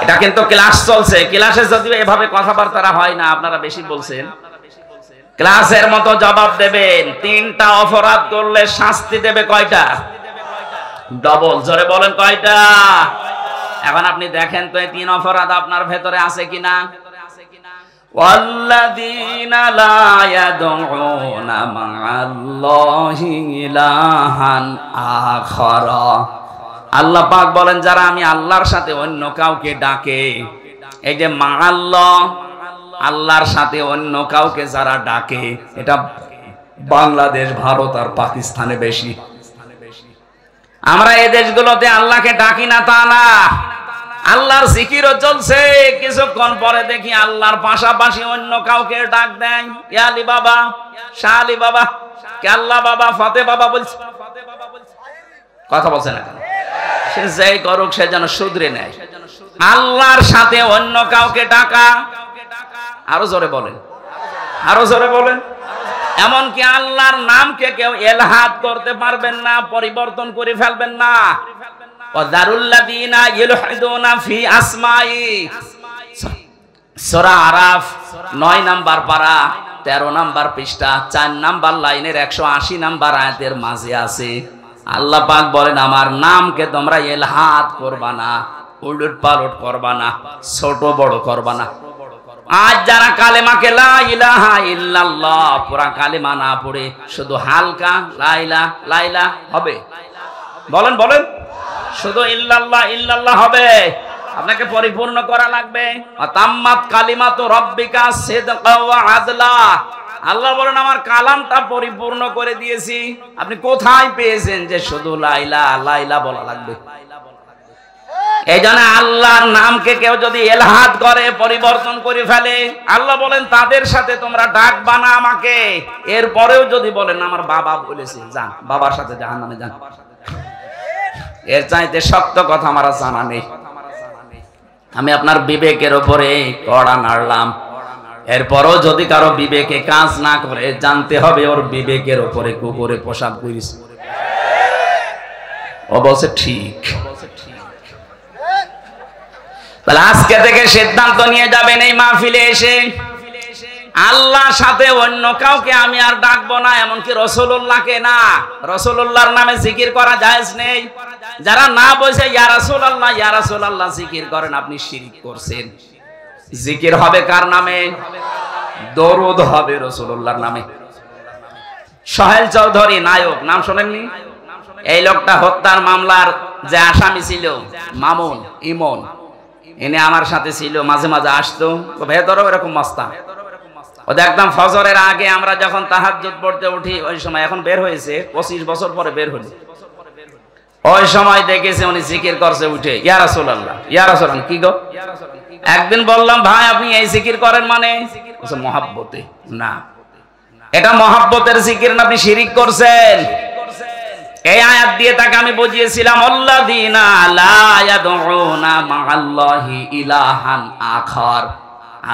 এটা কিন্তু ক্লাস চলছে, ক্লাসে যদিও এভাবে কথাবার্তা হয় না, আপনারা বেশি বলছেন। ক্লাসের মতো জবাব দেবেন। 3টা অপরাধ করলে শাস্তি দেবে কয়টা? ডবল। জোরে বলেন কয়টা? এখন আপনি দেখেন তো এই 3 অপরাধ আপনার ভেতরে আছে কিনা। ওয়াল্লাযীনা লা ইয়াদউনা মা'আল্লাহি ইলাহান আখারা। আল্লাহ পাক বলেন যারা আমি আল্লাহর সাথে অন্য কাউকে ডাকে, এই যে মা'আল্লাহ, আল্লাহর সাথে অন্য কাউকে যারা ডাকে, এটা বাংলাদেশ, ভারত আর পাকিস্তানে বেশি। আমরা এই দেশগুলোতে আল্লাহকে ডাকি না তা না, আল্লাহর জিকিরও চলছে, কিছুক্ষণ পরে দেখি আল্লাহর পাশাপাশি অন্য কাউকে ডাক দেয়। ইয়া আলী বাবা, শাহ আলী বাবা, কেল্লা বাবা, ফতে বাবা বলছে। কথা বলছে না কেন? সে যেই করুক সে যেন শুধরে নেয়। আল্লাহর সাথে অন্য কাউকে ডাকা, আরো জোরে বলেন, আরো জোরে বলেন। এমনকি আল্লাহর নামকে কেউ এলহাদ করতে পারবেন না, পরিবর্তন করে ফেলবেন না। ওয়াদারুল্লাযীনা ইলহাদুনা ফি আসমাই, সূরা আরাফ 9 নাম্বার পারা 13 নাম্বার পৃষ্ঠা 4 নাম্বার লাইনের 180 নাম্বার আয়াতের মাঝে আছে। আল্লাহ পাক বলেন আমার নামকে তোমরা এলহাদ করবা না, উলট পালট করবা না, ছোট বড় করবা না। আজ যারা কালেমাকে লা ইলাহা ইল্লাল্লাহ পুরা কালেমা না পড়ে শুধু হালকা লা ইলাহা হবে, বলেন বলেন, শুধু ইল্লাল্লাহ ইল্লাল্লাহ হবে, আপনাকে পরিপূর্ণ করা লাগবে। তাম্মাত কালিমাতু রাব্বিকা সিদকাও ওয়া আদলা। আল্লাহ বলেন আমার কালামটা পরিপূর্ণ করে দিয়েছি। আপনি কোথায় পেয়েছেন যে শুধু লা ইলাহা বলা লাগবে? এই জন্য আল্লাহর নামকে কেউ যদি এলহাদ করে, পরিবর্তন করে ফেলে, আল্লাহ বলেন তাদের সাথে তোমরা ডাকবা না আমাকে। এরপরেও যদি বলেন আমার বাবা বলেছে, যান বাবার সাথে জাহান্নামে যান। এর চাইতে শক্ত কথা আমার জানা নেই। আমি আপনার বিবেকের উপরে কড়া নাড়লাম, এরপরও যদি কারো বিবেকে কাজ না করে জানতে হবে ওর বিবেকের উপরে কুকুরে প্রসাদ করিস। ও বলছে ঠিক। তাহলে আজকে থেকে সিদ্ধান্ত নিয়ে যাবেন এই মাহফিলে এসে আল্লাহর সাথে অন্য কাউকে আমি আর ডাকবো না, এমনকি রাসূলুল্লাহকে না। রাসূলুল্লাহর নামে জিকির করা জায়েজ নেই। যারা না বলছে ইয়া রাসূলুল্লাহ ইয়া রাসূলুল্লাহ জিকির করেন, আপনি শিরক করছেন। জিকির হবে কার নামে? দরুদ হবে রাসূলুল্লাহর নামে। সোহেল চৌধুরী নায়ক, নাম শোনেননি? এই লোকটা হত্যার মামলার যে আসামি ছিল মামুন ইমন, এনে আমার সাথে ছিল, মাঝে মাঝে আসতো, ভেতরও এরকম মস্তা। ও দেখতাম ফজরের আগে আমরা যখন তাহাজ্জুদ পড়তে উঠি ওই সময়, এখন বের হয়েছে 25 বছর পরে বের হলো, ওই সময় দেখেছি উনি জিকির করছে উঠে ইয়া রাসূলুল্লাহ ইয়া রাসূলুল্লাহ। কি গো? একদিন বললাম ভাই আপনি এই জিকির করেন মানে? মহাব্বতে না, এটা মহাব্বতের জিকির না, আপনি শিরিক করছেন। এই আয়াত দিয়ে তাকে আমি বুঝিয়েছিলাম আল্লাযীনা লা ইয়াদউনা মা'আল্লাহি ইলাহান আখার।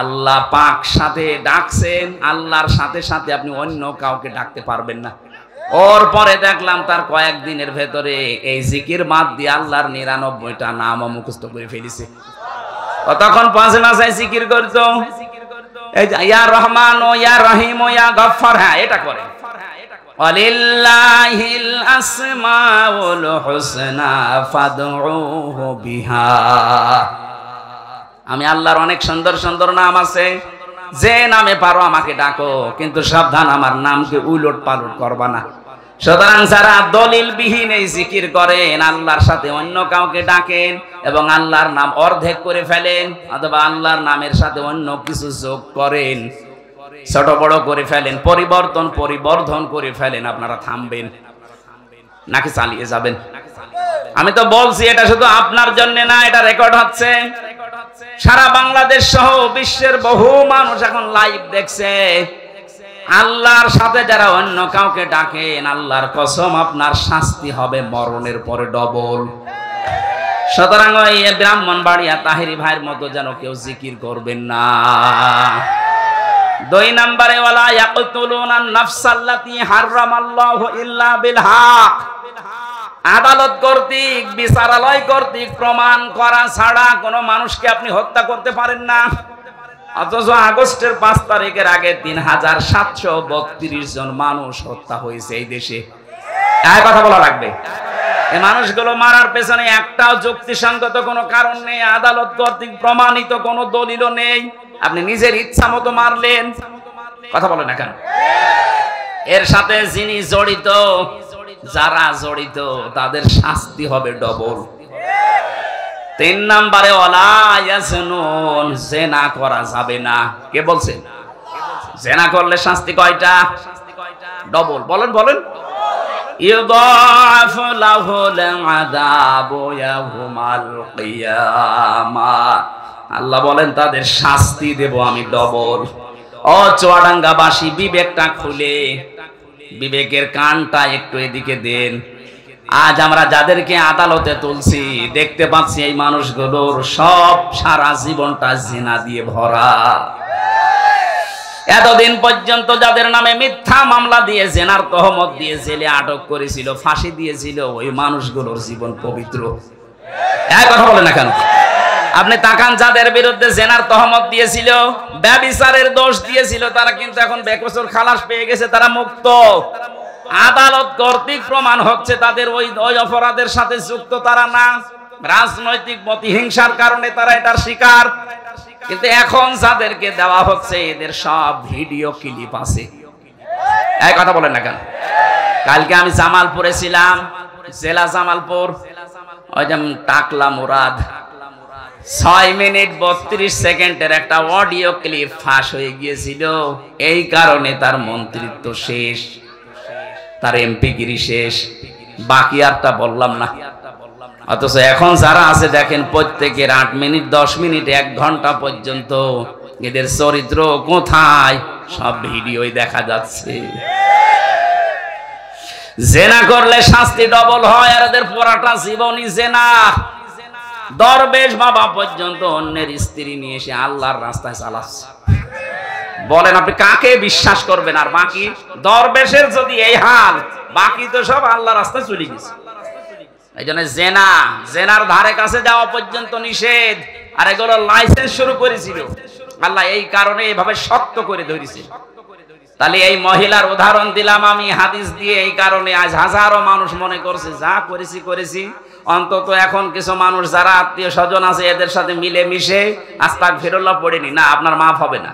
আল্লাহ পাক সাথে ডাকছেন, আল্লাহর সাথে সাথে আপনি অন্য কাউকে ডাকতে পারবেন না। ওর পরে দেখলাম তার কয়েকদিনের ভেতরে এই জিকির বাদ দিয়ে আল্লাহর 99টা নামও মুখস্থ করে ফেলেছে। তখন পাঁচে মাসায় জিকির করতো, এই যে ইয়া রহমান ও ইয়া রহিম ও ইয়া গফফার, হ্যাঁ এটা করে। ওয়ালিল্লাহিল আসমাউল হুসনা ফাদউহু বিহা। আমি আল্লাহর অনেক সুন্দর সুন্দর নাম আছে, যে নামে পারো আমাকে ডাকো, কিন্তু সাবধান আমার নামকে উলট পালট করবা না। সুতরাং যারা দলিল বিহীন এই জিকির করেন, আল্লাহর সাথে অন্য কাউকে ডাকেন এবং আল্লাহর নাম অর্ধেক করে ফেলেন অথবা আল্লাহর নামের সাথে অন্য কিছু যোগ করেন, ছোট বড় করে ফেলেন, পরিবর্ধন করে ফেলেন, আপনারা থামবেন নাকি চালিয়ে যাবেন? আমি তো বলছি এটা শুধু আপনার জন্য না, এটা রেকর্ড হচ্ছে। সারা বাংলাদেশ সহ বিশ্বের বহু মানুষ এখন লাইভ দেখছে। আল্লাহর সাথে যারা অন্য কাউকে ডাকেন, আল্লাহর কসম আপনার শাস্তি হবে মরণের পরে ডবল। সুতরাং ওই ব্রাহ্মণবাড়িয়া তাহেরি ভাইয়ের মতো যেন কেউ জিকির করবেন না। 2 নম্বরে ওয়ালা ইয়াকতুলুনান নাফসাল্লাতী হারামাল্লাহু ইল্লা বিল হক। আদালত কর্তৃক, বিচারালয় কর্তৃক প্রমাণ করা ছাড়া কোনো মানুষকে আপনি হত্যা করতে পারেন না। অথচ আগস্টের 5 তারিখের আগে 3732 জন মানুষ হত্যা হয়েছে এই দেশে। এই কথা বলা লাগবে। এই মানুষগুলো মারার পেছনে একটাও যুক্তিসঙ্গত কোনো কারণ নেই, আদালত কর্তৃক প্রমাণিত কোনো দলিলও নেই। আপনি নিজের ইচ্ছা মতো মারলেন, কথা বলেন না কেন? এর সাথে যিনি জড়িত, যারা জড়িত, তাদের শাস্তি হবে ডবল। 3 নম্বরে ওয়ালা ইয়াজনুন, জিনা করা যাবে না। কে বলছেন? জিনা করলে শাস্তি কয়টা? ডবল। বলেন বলেন। ইউদাফু লাহুল আযাবু ইয়াউমাল কিয়ামাহ। আল্লাহ বলেন তাদের শাস্তি দেব আমি ডবল। ও চুয়াডাঙ্গাবাসী, বিবেকটা খুলে, বিবেকের কানটা একটু এদিকে দেন। আজ আমরা যাদেরকে আদালতে তুলছি, দেখতে পাচ্ছি এই মানুষগুলোর সব সারা জীবনটা জিনা দিয়ে ভরা। এতদিন পর্যন্ত যাদের নামে মিথ্যা মামলা দিয়ে জেনার তহমত দিয়ে জেলে আটক করেছিল, ফাঁসি দিয়েছিল, ওই মানুষগুলোর জীবন পবিত্র। এক কথা বলে না কেন? আপনি তাকান, যাদের বিরুদ্ধে জেনার তহমত দিয়েছিল, ব্যভিচারের দোষ দিয়েছিল, তারা কিন্তু এখন বেকসুর খালাস পেয়ে গেছে, তারা মুক্ত। আদালত কর্তৃক প্রমাণ হচ্ছে তাদের ওই অপরাধের সাথে যুক্ত তারা না, রাজনৈতিক প্রতিহিংসার কারণে তারা এটার শিকার। কিন্তু এখন যাদেরকে দেওয়া হচ্ছে, এদের সব ভিডিও ক্লিপ আছে। এই কথা বলেন না কেন? কালকে আমি জামালপুরে ছিলাম, জেলা জামালপুর, ওই যে টাকলা মুরাদ, 6 মিনিট 32 সেকেন্ডের একটা অডিও ক্লিপ ফাঁস হয়ে গিয়েছিল। এই কারণে তার মন্ত্রিত্ব শেষ, তার এমপিগিরি শেষ, বাকি আরটা বললাম না। অথচ এখন যারা আছে দেখেন, প্রত্যেকের 8 মিনিট 10 মিনিট 1 ঘন্টা পর্যন্ত এদের চরিত্র কোথায় সব ভিডিওই দেখা যাচ্ছে। জেনা করলে শাস্তি ডবল হয়, আর এদের পুরাটা জীবনই জেনা। দরবেশ বাবা পর্যন্ত অন্যের স্ত্রী নিয়ে এসে আল্লাহর রাস্তায় চালাচ্ছে। বলেন আপনি কাকে বিশ্বাস করবেন? আর বাকি দরবেশের যদি এই হাল, বাকি তো সব আল্লাহর রাস্তায় চলে গেছে। এই জন্য জেনার ধারে কাছে যাওয়া পর্যন্ত নিষেধ। আর এগুলো লাইসেন্স শুরু করেছিল আল্লাহ, এই কারণে এইভাবে শক্ত করে ধরেছে। তাহলে এই মহিলার উদাহরণ দিলাম আমি হাদিস দিয়ে, এই কারণে আজ হাজারো মানুষ মনে করছে যা করেছি, অন্তত এখন কিছু মানুষ যারা আত্মীয় স্বজন আছে এদের সাথে মিলে মিশে আস্তাগফিরুল্লাহ পড়েনি, না আপনার মাফ হবে না।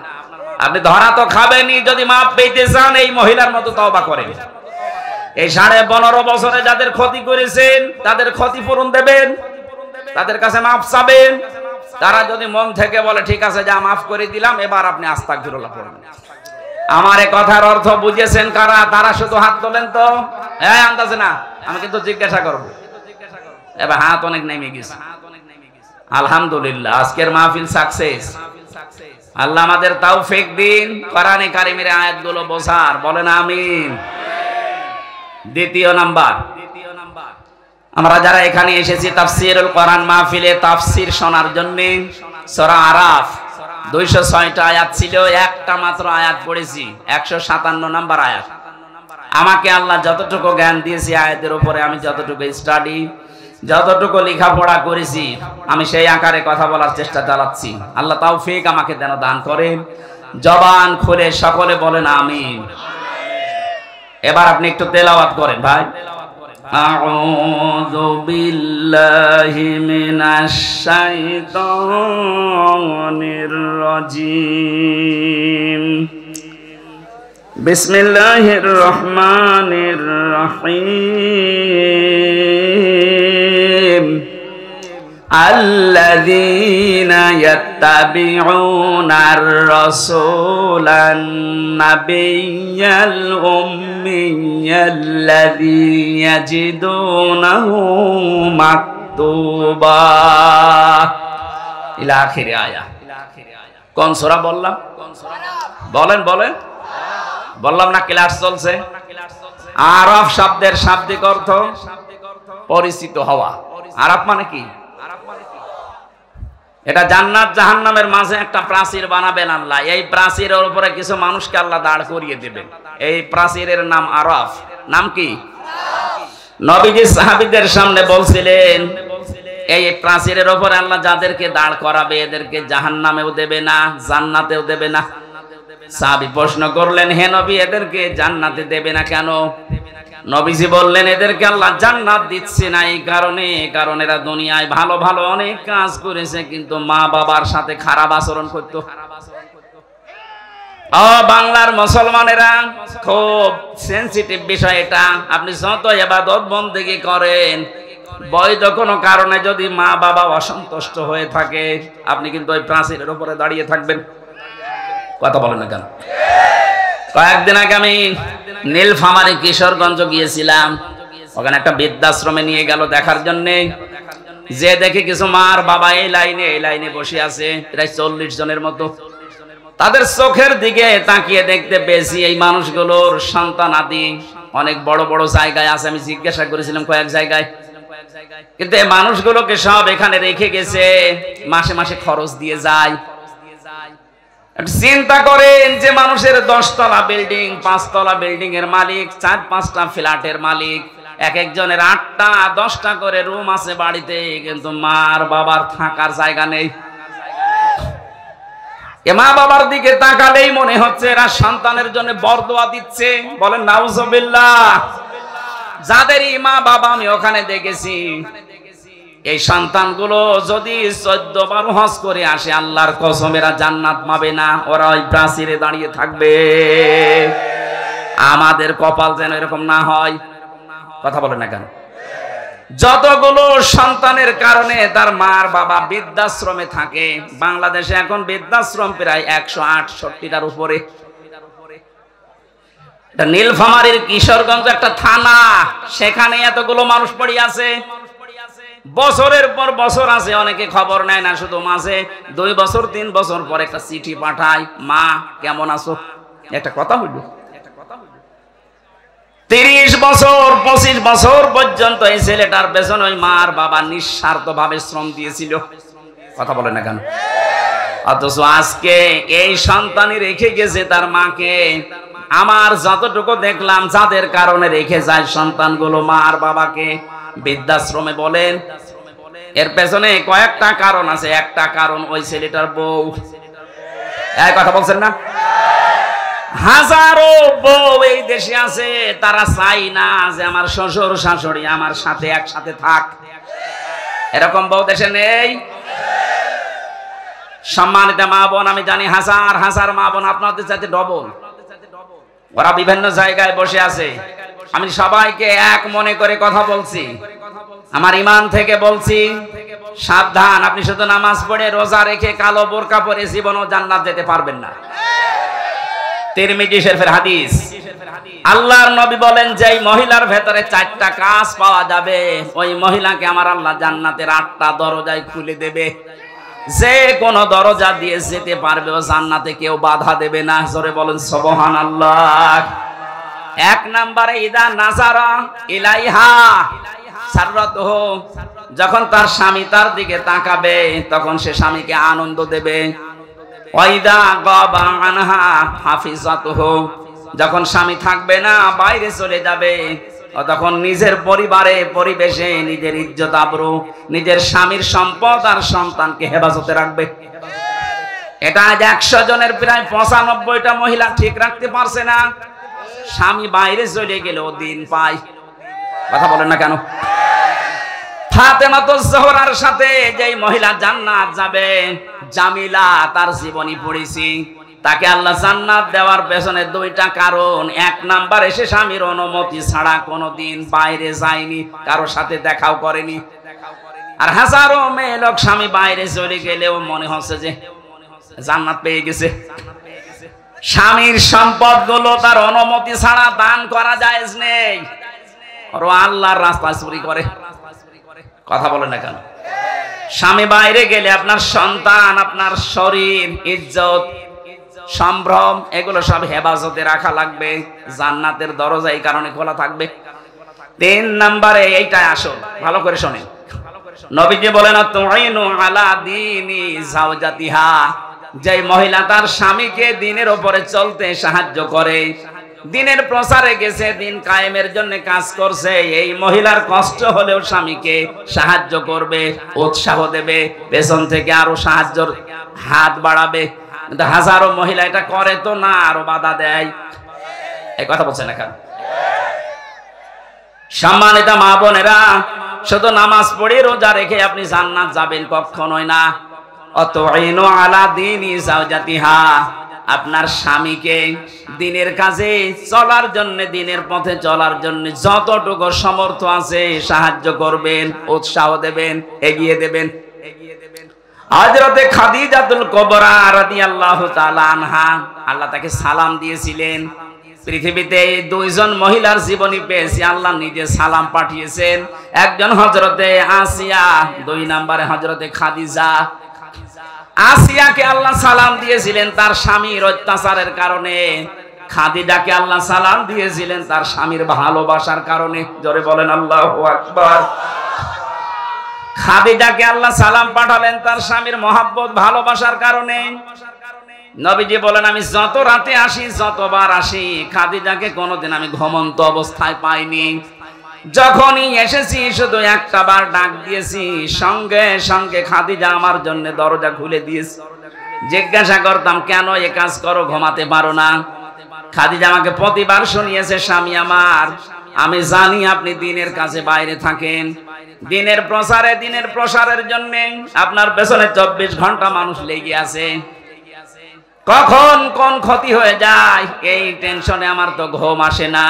আপনি ধরা তো খাবেনই, যদি মাফ পেতে চান এই মহিলার মতো তওবা করেন। এই 15.5 বছরে যাদের ক্ষতি করেছেন তাদের ক্ষতিপূরণ দেবেন, তাদের কাছে মাফ চাবেন। তারা যদি মন থেকে বলে ঠিক আছে যা মাফ করে দিলাম, এবার আপনি আস্তাগফিরুল্লাহ পড়বেন। আমার এই কথার অর্থ বুঝেছেন কারা? তারা শুধু হাত তোলেন তো। হ্যাঁ আন্দাজে না, আমি কিন্তু জিজ্ঞাসা করব। এবার হাত অনেক নেমে গেছে। আলহামদুলিল্লাহ, আজকের মাহফিল সাকসেস। আল্লাহ আমাদের তৌফিক দিন কোরআনে কারিমের আয়াতগুলো বোঝার। বলেন আমিন। দ্বিতীয় নাম্বার, আমরা যারা এখানে এসেছি তাফসীরুল কোরআন মাহফিলে তাফসীর শোনার জন্য, সূরা আরাফ 206টা আয়াত ছিল, একটা মাত্র আয়াত পড়েছি, 157 নাম্বার আয়াত। আমাকে আল্লাহ যতটুকু জ্ঞান দিয়েছে আয়াতের উপরে, আমি যতটুকু স্টাডি, যতটুকু লেখাপড়া করেছি, আমি সেই আকারে কথা বলার চেষ্টা চালাচ্ছি। আল্লাহ তৌফিক আমাকে যেন দান করেন। জবান খুলে সকলে বলেন আমিন। এবার আপনি একটু তেলাওয়াত করেন ভাই। আউযু বিল্লাহি মিনাশ শাইতানির রাজীম। বিসমিল্লাহির রহমানির রহিম। আল্লাযীনা ইয়াত্তাবিউনার রাসূলান নাবিয়্যাল উম্মিয়াল্লাযী ইয়াজিদুনাহু মাকতুবা ইলা আখিরি আয়া। কোন সূরা বললাম? বলেন বলেন। বললাম না ক্লাস চলছে? আরাফ শব্দের শাব্দিক অর্থ পরিচিত হওয়া। আরাফ মানে কি? এটা জান্নাত জাহান্নামের মাঝে একটা প্রাচীর বানাবেন আল্লাহ। এই প্রাচীরের উপরে কিছু মানুষকে আল্লাহ দাঁড় করিয়ে দেবেন। এই প্রাচীরের নাম আরাফ। নাম কি? নবীজি সাহাবীদের সামনে বলছিলেন, এই প্রাচীরের উপরে আল্লাহ যাদেরকে দাঁড় করাবে এদেরকে জাহান্নামেও দেবে না, জান্নাতেও দেবে না। সাহাবী প্রশ্ন করলেন, হে নবী, এদেরকে জান্নাতে দেবে না কেন? নবীজি বললেন, এদেরকে আল্লাহ জান্নাত দিচ্ছে না এই কারণে, কারণ এরা দুনিয়ায় ভালো ভালো অনেক কাজ করেছে কিন্তু মা বাবার সাথে খারাপ আচরণ করত। বাংলার মুসলমানেরা খুব সেনসিটিভ বিষয় এটা। আপনি যত ইবাদত বন্দেগী করেন, বৈধ কোনো কারণে যদি মা বাবা অসন্তুষ্ট হয়ে থাকে, আপনি কিন্তু ওই প্রাচীরের উপরে দাঁড়িয়ে থাকবেন। কথা বলেন না কেন? কয়েকদিন আগে আমি নীলফামারী কিশোরগঞ্জ গিয়েছিলাম। ওখানে একটা বৃদ্ধাশ্রমে নিয়ে গেল দেখার জন্যে। যে দেখে কিছু মার বাবা এই লাইনে বসে আছে, প্রায় 40 জনের মতো। তাদের চোখের দিকে তাকিয়ে দেখতে পেয়েছি এই মানুষগুলোর সন্তান আদি অনেক বড় বড় জায়গায় আছে। আমি জিজ্ঞাসা করেছিলাম কয়েক জায়গায়, কিন্তু এই মানুষগুলোকে সব এখানে রেখে গেছে, মাসে মাসে খরচ দিয়ে যায়। চিন্তা করেন যে মানুষের 10 তলা বিল্ডিং, 5 তলা বিল্ডিং এর মালিক, 4-5টা ফ্ল্যাটের মালিক, এক একজনের 8টা 10টা করে রুম আছে বাড়িতে, কিন্তু মার বাবার থাকার জায়গা নেই। এ মা বাবার দিকে তাকালেই মনে হচ্ছে এরা সন্তানের জন্য বরদোয়া দিচ্ছে। বলেন নাউজুবিল্লাহ। যাদেরই মা বাবা আমি ওখানে দেখেছি, এই সন্তানগুলো যদি 14 বার হজ করে আসে, আল্লাহর কসম এরা জান্নাত পাবে না, ওরা ওই প্রাচীরে দাঁড়িয়ে থাকবে। আমাদের কপাল যেন এরকম না হয়। কথা বলে না কেন? যতগুলো সন্তানের কারণে তার মার বাবা বৃদ্ধাশ্রমে থাকে, বাংলাদেশে এখন বৃদ্ধাশ্রম প্রায় 168টার উপরে। নীলফামারীর কিশোরগঞ্জ একটা থানা, সেখানে এতগুলো মানুষ পড়ে আছে। বছরের পর বছর আছে, অনেকে খবর নেয় না, শুধু মাঝে 2 বছর 3 বছর পর একটা চিঠি পাঠায়, মা কেমন আছো? একটা কথা হইল। 30 বছর 25 বছর পর্যন্ত এই ছেলেটার পেছনে ওই মার বাবা নিঃস্বার্থ ভাবে শ্রম দিয়েছিল। কথা বলে না কেন? অথচ আজকে এই সন্তানই রেখে গেছে তার মাকে। আমার যতটুকু দেখলাম, যাদের কারণে রেখে যায় সন্তানগুলো মার বাবাকে বৃদ্ধাশ্রমে বলেন, এর পেছনে কয়েকটা কারণ আছে। একটা কারণ ওই ছেলেটার বউ। এই কথা বলছেন না? হাজারো বউ এই দেশে আছে, তারা চাই না যে আমার শ্বশুর শাশুড়ি আমার সাথে একসাথে থাক। এরকম বউ দেশে নেই? সম্মানিত মা বোন, আমি জানি হাজার হাজার মা বোন আপনাদের সাথে ডবল, ওরা বিভিন্ন জায়গায় বসে আছে। আমি সবাইকে এক মনে করে কথা বলছি, আমার ঈমান থেকে বলছি, সাবধান। আপনি শুধু নামাজ পড়ে রোজা রেখে কালো বোরকা পরে জীবনও জান্নাত যেতে পারবেন না। তিরমিজি শরীফের হাদিস, আল্লাহর নবী বলেন যে এই মহিলার ভেতরে 4টা কাজ পাওয়া যাবে, ওই মহিলাকে আমার আল্লাহ জান্নাতের 8টা দরজায় খুলে দেবে। যে কোন দরজা দিয়ে যেতে পারবে, ও জান্নাতে কেউ বাধা দেবে না। জোরে বলেন সুবহানাল্লাহ। 1 নম্বরে ইদা নাজারা ইলাইহা সাররাতুহু, যখন তার স্বামী তার দিকে তাকাবে তখন সে স্বামীকে আনন্দ দেবে। ওয়াইদা গাবা আনহা হাফিজাতুহু, যখন স্বামী থাকবে না বাইরে চলে যাবে, তখন নিজের পরিবারে পরিবেশে নিজের ইজ্জত আবরু, নিজের স্বামীর সম্পদ আর সন্তানকে হেফাজতে রাখবে। এটা আজ 100 জনের প্রায় 95টা মহিলা ঠিক রাখতে পারছে না। স্বামী বাইরে চলে গেলেও দিন পায়। কথা বলেন না কেন? ফাতেমাতুজ জোহরার সাথে যেই মহিলা জান্নাত যাবে, জামিলা, তার জীবনী পড়েছি। তাকে আল্লাহ জান্নাত দেওয়ার পেছনে দুইটা কারণ। এক নাম্বার, এসে স্বামীর অনুমতি ছাড়া কোনোদিন বাইরে যায়নি, কারো সাথে দেখাও করেনি। আর হাজারো মেয়ে লোক স্বামী বাইরে চলে গেলেও মনে হচ্ছে যে জান্নাত পেয়ে গেছে। স্বামীর সম্পদ গুলো তার অনুমতি ছাড়া দান করা জায়েজ নেই, আর আল্লাহর রাস্তায় চুরি করে। কথা বলে না কেন? স্বামী বাইরে গেলে আপনার সন্তান, আপনার শরীর, ইজ্জত, সম্ভ্রম, এগুলো সব হেফাজতে রাখা লাগবে। জান্নাতের দরজা এই কারণে খোলা থাকবে। 3 নম্বরে এইটাই আসল, ভালো করে শোনেন। নবীজি বলেন, তুইনু আলা দীনি যাওজাতিহা, যে মহিলা তার স্বামীকে দ্বীনের উপরে চলতে সাহায্য করে, দ্বীনের প্রচারে গেছে, দ্বীন কায়েমের জন্য কাজ করছে, এই মহিলার কষ্ট হলেও স্বামীকে সাহায্য করবে, উৎসাহ দেবে, পেছন থেকে আরো সাহায্যের হাত বাড়াবে। কিন্তু হাজারো মহিলা এটা করে তো না, আরো বাধা দেয়। এই কথা বলছে না কেন? সম্মানিত মা বোনেরা, শুধু নামাজ পড়ে রোজা রেখে আপনি জান্নাত যাবেন কখনোই না। অতঈনু আলা দীনি যাওজাতিহা, আপনার স্বামীকে দ্বীনের কাজে চলার জন্য, দ্বীনের পথে চলার জন্য যতটুকু সামর্থ্য আছে সাহায্য করবেন, উৎসাহ দেবেন, এগিয়ে দেবেন। হযরতে খাদিজাতুল কুবরা রাদিয়াল্লাহু তাআলা আনহা, আল্লাহ তাকে সালাম দিয়েছিলেন। পৃথিবীতে 2 জন মহিলার জীবনী পেয়েছি, আল্লাহ নিজে সালাম পাঠিয়েছেন। একজন হযরতে আসিয়া, 2 নম্বরে হযরতে খাদিজা। আসিয়াকে আল্লাহ সালাম দিয়েছিলেন তার স্বামীর অত্যাচারের কারণে, খাদিজাকে আল্লাহ সালাম দিয়েছিলেন তার স্বামীর ভালোবাসার কারণে। জোরে বলেন আল্লাহু আকবার। খাদিজাকে আল্লাহ সালাম পাঠালেন তার স্বামীর মহব্বত, ভালোবাসার কারণে। নবীজি বলেন, আমি যত রাতে আসি, যতবার আসি, খাদিজাকে কোনোদিন আমি ঘুমন্ত অবস্থায় পাইনি। যখনই এসেছি শুধু একটা বার ডাক দিয়েছি, সঙ্গে সঙ্গে খাদিজা আমার জন্য দরজা খুলে দিয়েছে। জিজ্ঞাসা করতাম, কেন এ কাজ করো, ঘুমাতে পারো না? খাদিজা আমাকে প্রতিবার শুনিয়েছে, স্বামী আমার, আমি জানি আপনি দ্বীনের কাছে বাইরে থাকেন, দ্বীনের প্রসারে, দ্বীনের প্রসারের জন্য আপনার পেছনে 24 ঘন্টা মানুষ লেগে আছে, কখন কোন ক্ষতি হয়ে যায় এই টেনশনে আমার তো ঘুম আসে না।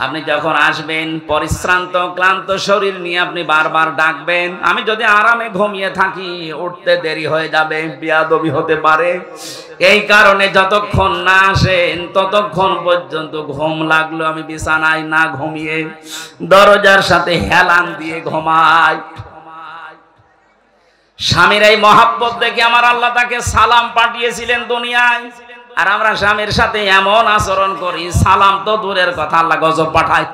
আপনি যখন আসবেন পরিশ্রান্ত ক্লান্ত শরীর নিয়ে, আপনি বারবার ডাকবেন, আমি যদি আরামে ঘুমিয়ে থাকি উঠতে দেরি হয়ে যাবে, বেয়াদবি হতে পারে। এই কারণে যতক্ষণ না আসেন ততক্ষণ পর্যন্ত ঘুম লাগলো আমি বিছানায় না ঘুমিয়ে দরজার সাথে হেলান দিয়ে ঘুমাই। স্বামীর এই মহাব্বত দেখে আমার আল্লাহ তাকে সালাম পাঠিয়েছিলেন দুনিয়ায়। আর আমরা স্বামীর সাথে এমন আচরণ করি, সালাম তো দূরের কথা, আল্লাহ গজব পাঠায়।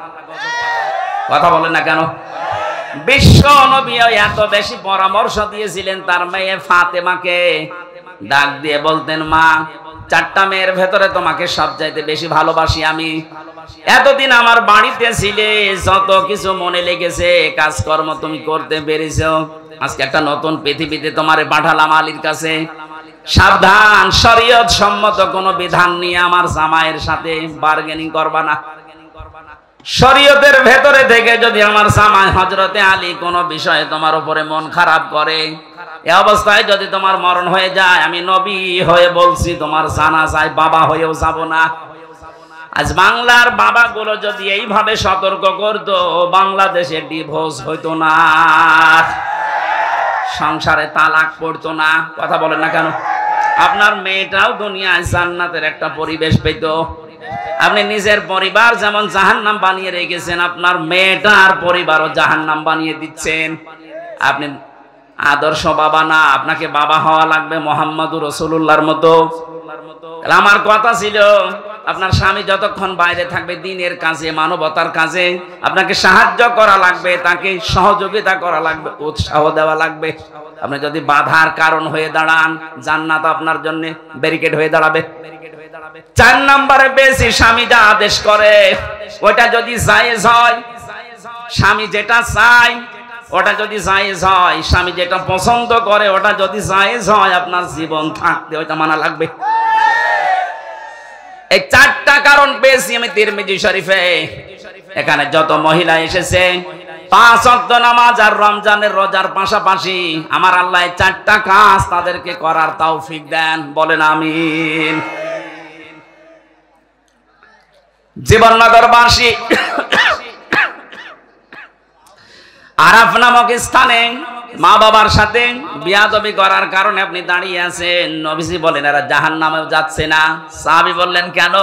কথা বলেন না কেন? বিশ্ব নবী এত বেশি পরামর্শ দিয়েছিলেন তার মেয়ে ফাতেমাকে, ডাক দিয়ে বলতেন, মা, 4টা মেয়ের ভেতরে তোমাকে সবচাইতে বেশি ভালোবাসি আমি। এতদিন আমার বাড়িতে ছিলে, যত কিছু মনে লেগেছে, কাজকর্ম তুমি করতে পেরেছো, আজকে একটা নতুন পৃথিবীতে তোমারে পাঠালাম আলীর কাছে। সাবধান, শরীয়ত সম্মত কোন বিধান নিয়ে আমার জামাইয়ের সাথে বার্গেনিং করবা না। শরীয়তের ভেতরে থেকে যদি আমার জামাই হযরতে আলী কোন বিষয়ে তোমার উপরে মন খারাপ করে, এই অবস্থায় যদি তোমার মরণ হয়ে যায়, আমি নবী হয়ে বলছি তোমার জানাজায় বাবা হয়েও যাব না। আজ বাংলার বাবাগুলো যদি এইভাবে সতর্ক করতো, বাংলাদেশে ডিভোর্স হইতো না, সংসারে তালাক পড়তো না। কথা বলেন না কেন? আপনার মেয়েটাও দুনিয়ায় জান্নাতের একটা পরিবেশ পেত। আপনি নিজের পরিবার যেমন জাহান্নাম বানিয়ে রেখেছেন, আপনার মেয়েটার পরিবারও জাহান্নাম বানিয়ে দিচ্ছেন। আপনি আদর্শ বাবা না, আপনাকে বাবা হওয়া লাগবে মুহাম্মদুর রাসূলুল্লাহর মতো। আমার কথা ছিল, আপনার স্বামী যতক্ষণ বাইরে থাকবে দ্বীনের কাজে, মানবতার কাজে, আপনাকে সাহায্য করা লাগবে, তাকে সহযোগিতা করা লাগবে, উৎসাহ দেওয়া লাগবে। আপনি যদি বাধার কারণ হয়ে দাঁড়ান, জান্নাত আপনার জন্য ব্যারিকেড হয়ে দাঁড়াবে। 4 নম্বরে বেশি স্বামী যা আদেশ করে ওটা যদি জায়েজ হয়, স্বামী যেটা চায় ওটা যদি জায়েজ হয়, স্বামী যেটা পছন্দ করে ওটা যদি জায়েজ হয়, আপনার জীবন থাকতে ওটা মানা লাগবে। এই চারটা কারণ পেয়েছি আমি তিরমিজি শরীফে। এখানে যত মহিলা এসেছে 5 ওয়াক্ত নামাজ আর রমজানের রোজার পাশাপাশি আমার আল্লাহ এই চারটা কাজ তাদেরকে করার তৌফিক দেন, বলেন আমিন। জীবননগরবাসী আরাফ নামক স্থানে মা বাবার সাথে বিয়াদবি করার কারণে আপনি দাঁড়িয়ে আছেন। নবীজি বলেন এরা জাহান্নামেও যাচ্ছে না। সাহাবী বললেন কেন?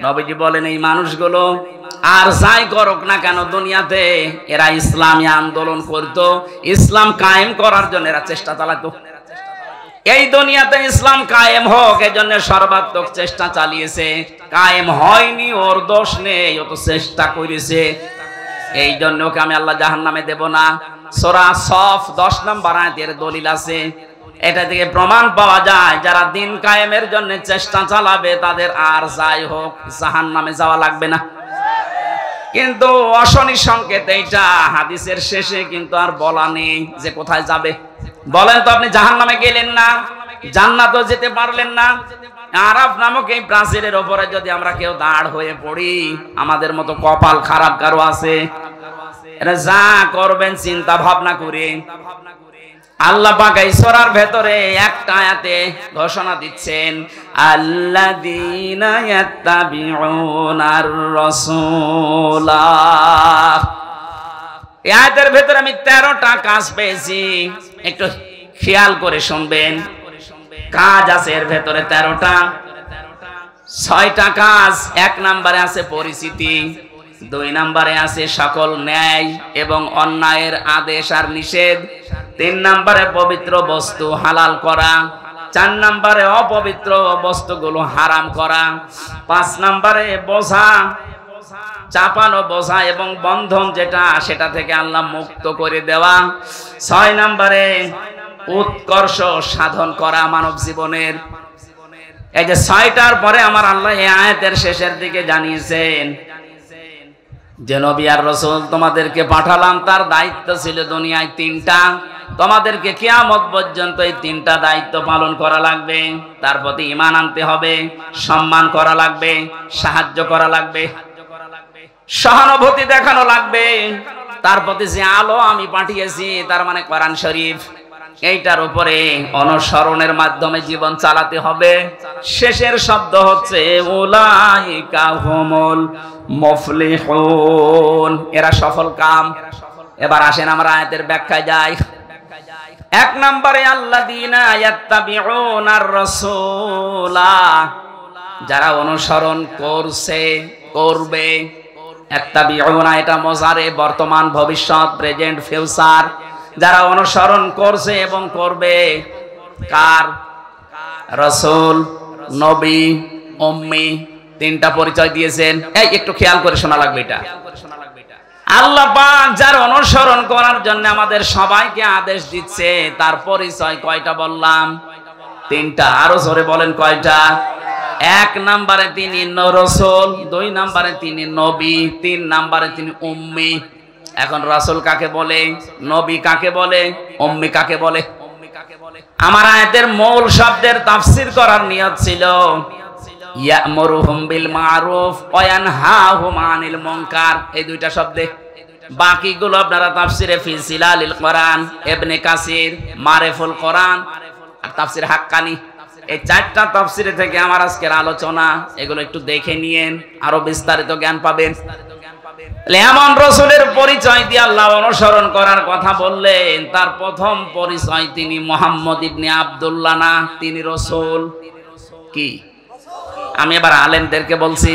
নবীজি বলেন এই মানুষগুলো আর যাই করুক না কেন দুনিয়াতে এরা ইসলামী আন্দোলন করত, ইসলাম কায়েম করার জন্য এরা চেষ্টা চালাতো। এই দুনিয়াতে ইসলাম কায়েম হোক এজন্য সর্বাত্মক চেষ্টা চালিয়েছে। কায়েম হয়নি ওর দোষ নেই, ও তো চেষ্টা করেছে। এই জন্য ওকে আমি আল্লাহ জাহান্নামে দেব না। সূরা সফ 10 নম্বর আয়াতের দলিল আছে। এটা থেকে প্রমাণ পাওয়া যায় যারা দিন কায়েমের জন্য চেষ্টা চালাবে তাদের আর যাই হোক জাহান্নামে যাওয়া লাগবে না। কিন্তু অশনি সংকেত এইটা হাদিসের শেষে কিন্তু আর বলা নেই যে কোথায় যাবে। বলেন তো আপনি জাহান্নামে গেলেন না, জান্নাতও যেতে পারলেন না। আরাফ নামক এই প্রাচীরের উপরে যদি আমরা কেউ দাঁড় হয়ে পড়ি, আমাদের মতো কপাল খারাপ কারো আছে? এটা যা করবেন চিন্তা ভাবনা করে। আল্লাহ পাক এই সূরার ভেতরে একটা আয়াতে ঘোষণা দিচ্ছেন, আল্লাযীনা ইয়াত্তাবিউনার রাসূলা। এই আয়াতের ভেতরে আমি 13টা কাজ পেয়েছি, একটু খেয়াল করে শুনবেন। কাজ আছে এর ভেতরে 13টা। 6টা কাজ। 1 নম্বরে আছে পরিচিতি, 2 নম্বরে আছে সকল ন্যায় এবং অন্যায়ের আদেশ আর নিষেধ, 3 নম্বরে পবিত্র বস্তু হালাল করা, 4 নম্বরে অপবিত্র বস্তুগুলো হারাম করা, 5 নম্বরে বোঝা চাপানো বোঝা এবং বন্ধন যেটা সেটা থেকে আল্লাহ মুক্ত করে দেওয়া, 6 নম্বরে উৎকর্ষ সাধন করা মানব জীবনের। এই যে 6টার পরে আমার আল্লাহ এই আয়াতের শেষের দিকে জানিয়েছেন যে নবী আর রাসূল তোমাদেরকে পাঠালাম, তার দায়িত্ব ছিল দুনিয়ায় 3টা। তোমাদেরকে কিয়ামত পর্যন্ত এই 3টা দায়িত্ব পালন করা লাগবে। তার প্রতি ঈমান আনতে হবে, সম্মান করা লাগবে, সাহায্য করা লাগবে, সহানুভূতি দেখানো লাগবে। তার প্রতি যে আলো আমি পাঠিয়েছি তার মানে কোরআন শরীফ, এইটার উপরে অনুসরণের মাধ্যমে জীবন চালাতে হবে। শেষের শব্দ হচ্ছে উলাইকা হুমুল মুফলিহুন, এরা সফল কাম। এবার আসেন আমরা আয়াতের ব্যাখ্যায় যাই। 1 নম্বরে আল্লাযীনা ইয়াত্তাবিউনার রাসূলা, যারা অনুসরণ করছে করবে। ইয়াত্তাবিউনা এটা মুজারে, বর্তমান ভবিষ্যৎ প্রেজেন্ট ফিউচার। যারা অনুসরণ করছে এবং করবে কার? রাসূল, নবী, উম্মি, 3টা পরিচয় দিয়েছেন। এই একটু খেয়াল করে শোনা লাগবে এটা। আল্লাহ পাক যার অনুসরণ করার জন্য আমাদের সবাইকে আদেশ দিচ্ছে, তার পরিচয় কয়টা বললাম? 3টা। আরো জোরে বলেন কয়টা? 1 নম্বরে তিনি রাসূল, 2 নম্বরে তিনি নবী, 3 নম্বরে তিনি উম্মি। এখন রাসূল কাকে বলে, নবী কাকে বলে, উম্মি কাকে বলে? আমার আয়াতের মূল শব্দের তাফসীর করার নিয়ত ছিল ইয়ামুরুহুম বিল মারুফ ওয়া ইয়ানহাহুম আনিল মুনকার, এই 2টা শব্দে। বাকিগুলো আপনারা তাফসীরে ফি জিলালিল কোরআন, ইবনে কাসির, মারিফুল কোরআন আর তাফসীর হাক্কানি, এই 4টা তাফসীরে থেকে আমার আজকের আলোচনা। এগুলো একটু দেখে নিয়েন, আরো বিস্তারিত জ্ঞান পাবেন। এমন রাসূলের পরিচয় দিয়ে আল্লাহ অনুসরণ করার কথা বললেন, তার প্রথম পরিচয় তিনি মুহাম্মদ ইবনে আব্দুল্লাহ না, তিনি রাসূল। কি আমি এবার আলেমদেরকে বলছি,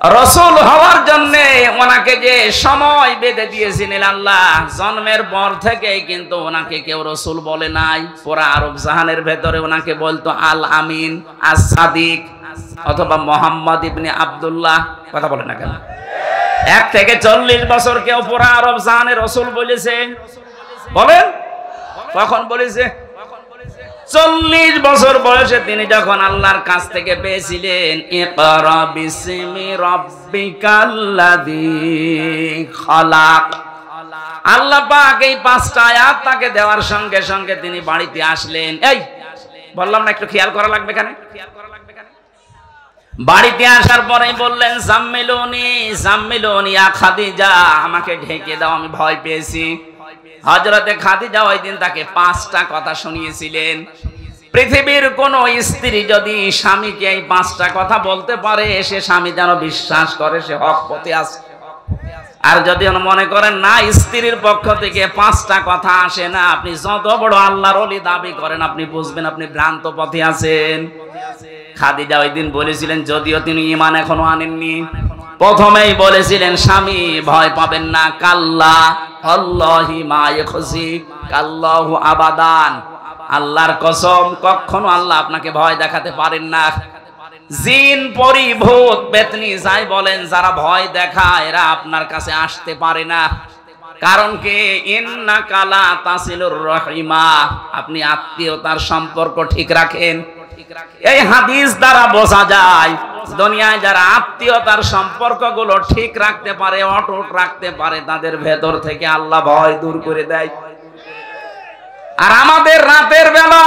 রাসূল হওয়ার জন্য ওনাকে যে সময় বেঁধে দিয়েছিলেন আল্লাহ, জন্মের পর থেকেই কিন্তু ওনাকে কেউ রাসূল বলে নাই। পুরা আরব জাহানের ভেতরে ওনাকে বলতো আল আমিন, আস সাদিক অথবা মুহাম্মদ ইবনে আব্দুল্লাহ। কথা বলে না কেন? 1 থেকে 40 বছর কেউ পুরা আরব জাহানে রাসূল বলেছে? বলেন কখন বলেছে? 40 বছর বয়সে তিনি যখন আল্লাহর কাছ থেকে পেয়েছিলেন ইকরা বিসমি রাব্বিকাল্লাযী খালাক, আল্লাহ পাক এই 5টা আয়াত তাকে দেওয়ার সঙ্গে সঙ্গে তিনি বাড়িতে আসলেন। এই বললাম না একটু খেয়াল করা লাগবে, এখানে বাড়িতে আসার পরেই বললেন জাম্মিলুনি জাম্মিলুনি ইয়া খাদিজা, আমাকে ঢেকে দাও, আমি ভয় পেয়েছি। হযরতে খাদিজা ওই দিন তাকে 5টা কথা শুনিয়েছিলেন। পৃথিবীর কোন স্ত্রী যদি স্বামীকে এই 5টা কথা বলতে পারে, সে স্বামী যেন বিশ্বাস করে সে হক পথে আছে। আর যদি মনে করেন না স্ত্রীর পক্ষ থেকে 5টা কথা আসে না, আপনি যত বড় আল্লাহর ওলি দাবি করেন, আপনি বুঝবেন আপনি ভ্রান্ত পথে আছেন। খাদিজা ওই দিন বলেছিলেন, যদিও তিনি ঈমান এখনো আনেননি, প্রথমেই বলেছিলেন স্বামী ভয় পাবেন না, কাল্লা আল্লাহি মা ইয়াখজি কাল্লাহু আবাদান, আল্লাহর কসম কখনো আল্লাহ আপনাকে ভয় দেখাতে পারেন না। জিন পরি ভূত পেতনি যাই বলেন, যারা ভয় দেখায় এরা আপনার কাছে আসতে পারে না। কারণ কি, ইন্নাকা লা তাসিলুর রহিমা, আপনি আত্মীয়তার সম্পর্ক ঠিক রাখেন। এই হাদিস দ্বারা বোঝা যায় দুনিয়ায় যারা আত্মীয়তার সম্পর্কগুলো ঠিক রাখতে পারে, অটুট রাখতে পারে, তাদের ভেতর থেকে আল্লাহ ভয় দূর করে দেয়। আর আমাদের রাতের বেলা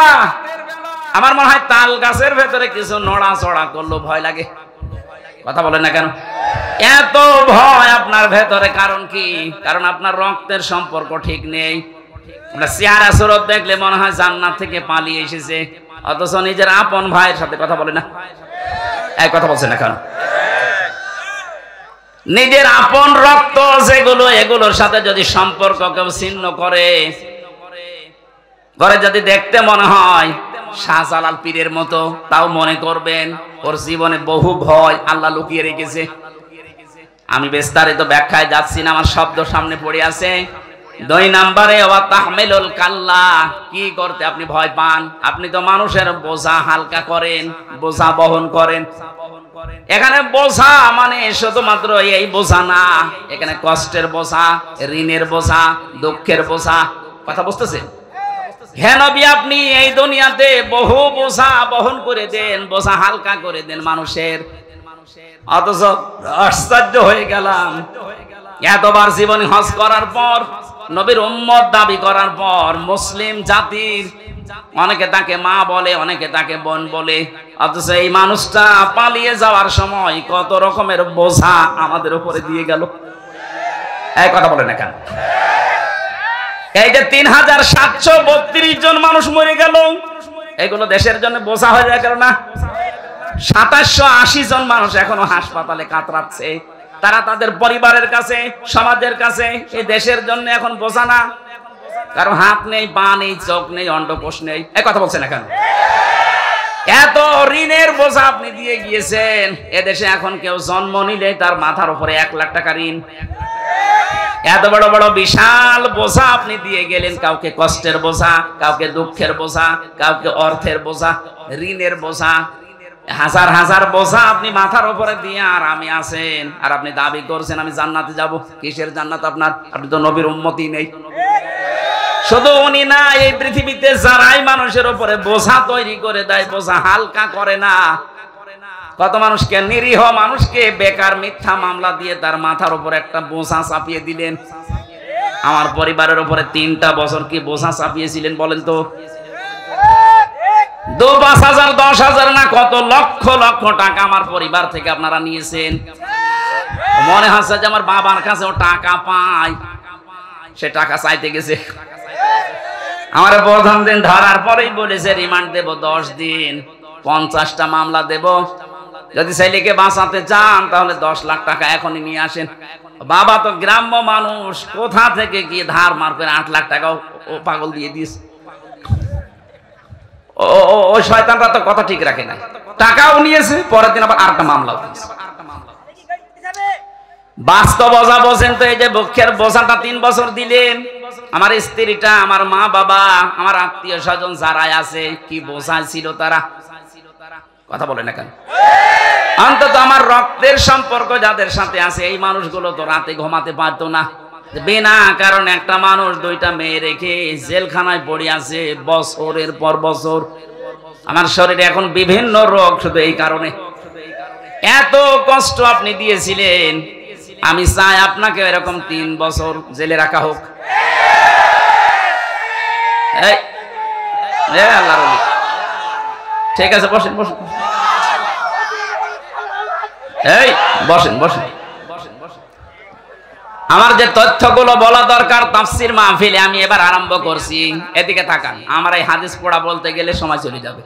আমার মনে হয় তাল গাছের ভেতরে কিছু নড়াচড়া করলো ভয় লাগে। কথা বলেন না কেন? এত ভয় আপনার ভেতরে, কারণ কি? কারণ আপনার রক্তের সম্পর্ক ঠিক নেই। আমরা চেহারা সুরত দেখলে মনে হয় জান্নাত থেকে পালিয়ে এসেছে, অথচ নিজের আপন ভাইয়ের সাথে কথা বলে না। এক কথা বলছেন না কেন? নিজের আপন রক্ত যেগুলো, এগুলোর সাথে যদি সম্পর্ক কেউ ছিন্ন করে, যদি দেখতে মনে হয় শাহজালাল পীরের মতো, তাও মনে করবেন ওর জীবনে বহু ভয় আল্লাহ লুকিয়ে রেখেছে। আমি বিস্তারিত ব্যাখ্যায় যাচ্ছি না, আমার শব্দ সামনে পড়ে আছে। 2 নম্বরে ওয়া তাহমিলুল কাল্লা, কি করতে আপনি ভয় পান? আপনি তো মানুষের বোঝা হালকা করেন, বোঝা বহন করেন। এখানে বোঝা মানে শুধুমাত্র এই বোঝা না, এখানে কষ্টের বোঝা, ঋণের বোঝা, দুঃখের বোঝা। কথা বুঝতেছেন? হ্যাঁ নবী, আপনি এই দুনিয়াতে বহু বোঝা বহন করে দেন, বোঝা হালকা করে দেন মানুষের। অথচ আশ্চর্য হয়ে গেলাম, এতবার জীবনে হজ করার পর, নবীর উম্মত দাবি করার পর, মুসলিম জাতির অনেকে তাকে মা বলে, অনেকে তাকে বোন বলে, অথচ এই মানুষটা পালিয়ে যাওয়ার সময় কত রকমের বোঝা আমাদের উপরে দিয়ে গেল। এই কথা বলে না কেন? এই যে 3732 জন মানুষ মরে গেল, এগুলো দেশের জন্য বোঝা হয়ে যায় না? 2780 জন মানুষ এখনো হাসপাতালে কাতরাচ্ছে, তারা তাদের পরিবারের কাছে, সমাজের কাছে এই দেশের জন্য এখন বোঝা না। কারণ হাত নেই, পা নেই, চোখ নেই, অন্ডকোষ নেই। এই কথা বলছেন না কেন? এত ঋণের বোঝা আপনি দিয়ে গিয়েছেন। এদেশে এখন কেউ জন্ম নিলে তার মাথার উপরে 1 লাখ টাকা ঋণ। এত বড় বড় বিশাল বোঝা আপনি দিয়ে গেলেন, কাউকে কষ্টের বোঝা, কাউকে দুঃখের বোঝা, কাউকে অর্থের বোঝা, ঋণের বোঝা, হাজার হাজার বোঝা আপনি মাথার উপরে দিয়ে আরামে আছেন। আর আপনি দাবি করছেন আমি জান্নাতে যাব। কিসের জান্নাত আপনার? আপনি তো নবীর উম্মতি নেই। শুধু উনি না, এই পৃথিবীতে যারাই মানুষের উপরে বোঝা তৈরি করে দেয়, বোঝা হালকা করে না, কত মানুষকে, নিরীহ মানুষকে বেকার মিথ্যা মামলা দিয়ে তার মাথার উপর একটা বোঝা চাপিয়ে দিলেন। আমার পরিবারের উপরে 3টা বছর কি বোঝা চাপিয়েছিলেন বলেন তো? 2-5,000 10,000 না, কত লক্ষ লক্ষ টাকা আমার পরিবার থেকে আপনারা নিয়েছেন। মনে হচ্ছে যে আমার বাবার কাছেও টাকা পাই, সে টাকা চাইতে গেছে। আমার প্রথম দিন ধরার পরেই বলেছে রিমান্ড দেব 10 দিন, 50টা মামলা দেব, যদি ছেলেকে বাঁচাতে চান তাহলে 10 লাখ টাকা এখনই নিয়ে আসেন। বাবা তো গ্রাম্য মানুষ, কোথা থেকে গিয়ে ধার মার করে 8 লাখ টাকা ও পাগল দিয়ে দিয়েছে। ওই শয়তানরা তো কথা ঠিক রাখে না, টাকাও নিয়েছে, পরের দিন আবার আরেকটা মামলা দিয়েছে। বাস্তব বোঝা বোঝেন তো? এই যে বুকের বোঝাটা 3 বছর দিলেন, আমার স্ত্রীটা, আমার মা বাবা, আমার আত্মীয় স্বজন যারা আছে, কি বোঝা ছিল তারা? কথা বলে না কেন? অন্তত আমার রক্তের সম্পর্ক যাদের সাথে আছে, এই মানুষগুলো তো রাতে ঘুমাতে পারতো না। বিনা কারণে একটা মানুষ 2টা মেয়ে রেখে জেলখানায় পড়ে আছে বছরের পর বছর। আমার শরীরে এখন বিভিন্ন রোগ শুধু এই কারণে। এত কষ্ট আপনি দিয়েছিলেন, আমি চাই আপনাকে এরকম 3 বছর জেলে রাখা হোক। আল্লাহর ওলি, ঠিক আছে, বসেন বসেন। এই বসেন বসেন, আমার যে তথ্যগুলো বলা দরকার তাফসীর মাহফিলে আমি এবার আরম্ভ করছি। এদিকে তাকান, আমার এই হাদিস পড়া বলতে গেলে সময় চলে যাবে।